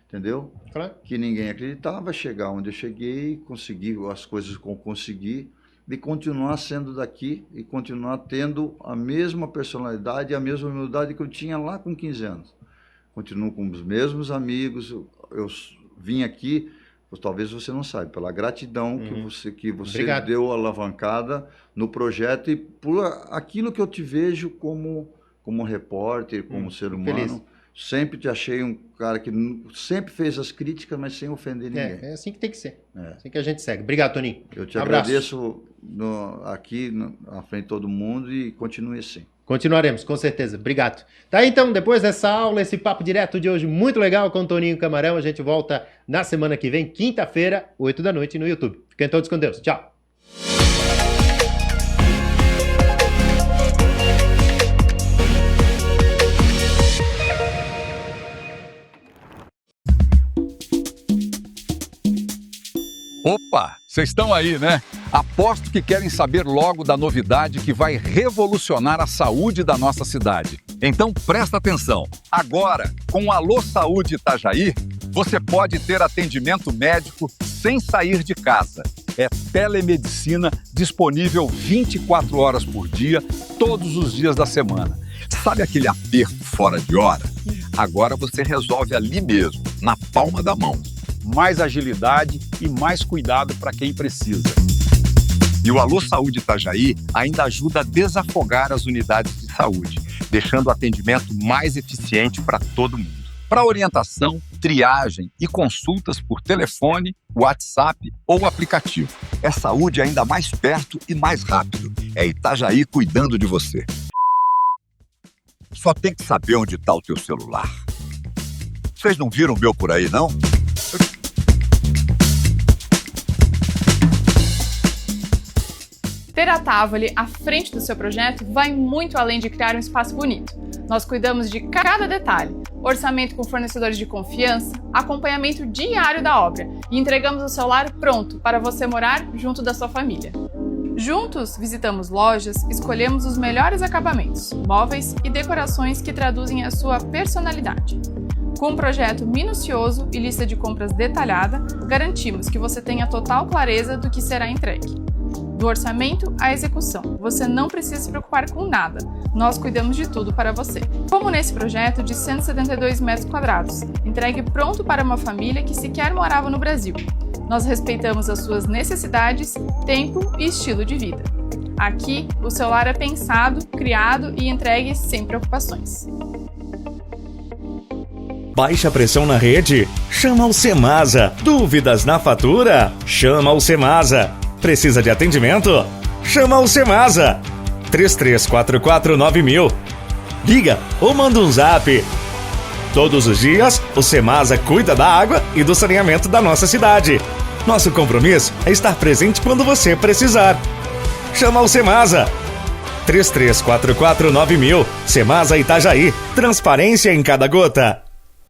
entendeu? Claro. Que ninguém acreditava, chegar onde eu cheguei, conseguir as coisas que eu consegui, e continuar sendo daqui e continuar tendo a mesma personalidade e a mesma humildade que eu tinha lá com 15 anos. Continuo com os mesmos amigos, eu vim aqui talvez você não saiba, pela gratidão que você Obrigado. deu alavancada no projeto e por aquilo que eu te vejo como repórter, como ser humano. Feliz. Sempre te achei um cara que sempre fez as críticas, mas sem ofender ninguém. É assim que tem que ser. É. Assim que a gente segue. Obrigado, Toninho. Eu te Abraço. agradeço aqui na frente de todo mundo e continue assim. Continuaremos, com certeza. Obrigado. Tá aí, então, depois dessa aula, esse papo direto de hoje muito legal com o Toninho Camarão. A gente volta na semana que vem, quinta-feira, 8 da noite, no YouTube. Fiquem todos com Deus. Tchau. Opa, vocês estão aí, né? Aposto que querem saber logo da novidade que vai revolucionar a saúde da nossa cidade. Então presta atenção. Agora, com o Alô Saúde Itajaí, você pode ter atendimento médico sem sair de casa. É telemedicina disponível 24 horas por dia, todos os dias da semana. Sabe aquele aperto fora de hora? Agora você resolve ali mesmo, na palma da mão. Mais agilidade e mais cuidado para quem precisa. E o Alô Saúde Itajaí ainda ajuda a desafogar as unidades de saúde, deixando o atendimento mais eficiente para todo mundo. Para orientação, triagem e consultas por telefone, WhatsApp ou aplicativo. É saúde ainda mais perto e mais rápido. É Itajaí cuidando de você. Só tem que saber onde está o teu celular. Vocês não viram o meu por aí, não? Ter a Tavoli à frente do seu projeto vai muito além de criar um espaço bonito. Nós cuidamos de cada detalhe, orçamento com fornecedores de confiança, acompanhamento diário da obra e entregamos o seu lar pronto para você morar junto da sua família. Juntos, visitamos lojas, escolhemos os melhores acabamentos, móveis e decorações que traduzem a sua personalidade. Com um projeto minucioso e lista de compras detalhada, garantimos que você tenha total clareza do que será entregue. Do orçamento à execução, você não precisa se preocupar com nada. Nós cuidamos de tudo para você. Como nesse projeto de 172 metros quadrados, entregue pronto para uma família que sequer morava no Brasil. Nós respeitamos as suas necessidades, tempo e estilo de vida. Aqui, o seu lar é pensado, criado e entregue sem preocupações. Baixa pressão na rede? Chama o Semasa. Dúvidas na fatura? Chama o Semasa. Precisa de atendimento? Chama o Semasa. 33449000. Liga ou manda um zap. Todos os dias, o Semasa cuida da água e do saneamento da nossa cidade. Nosso compromisso é estar presente quando você precisar. Chama o Semasa. 33449000. Semasa Itajaí. Transparência em cada gota.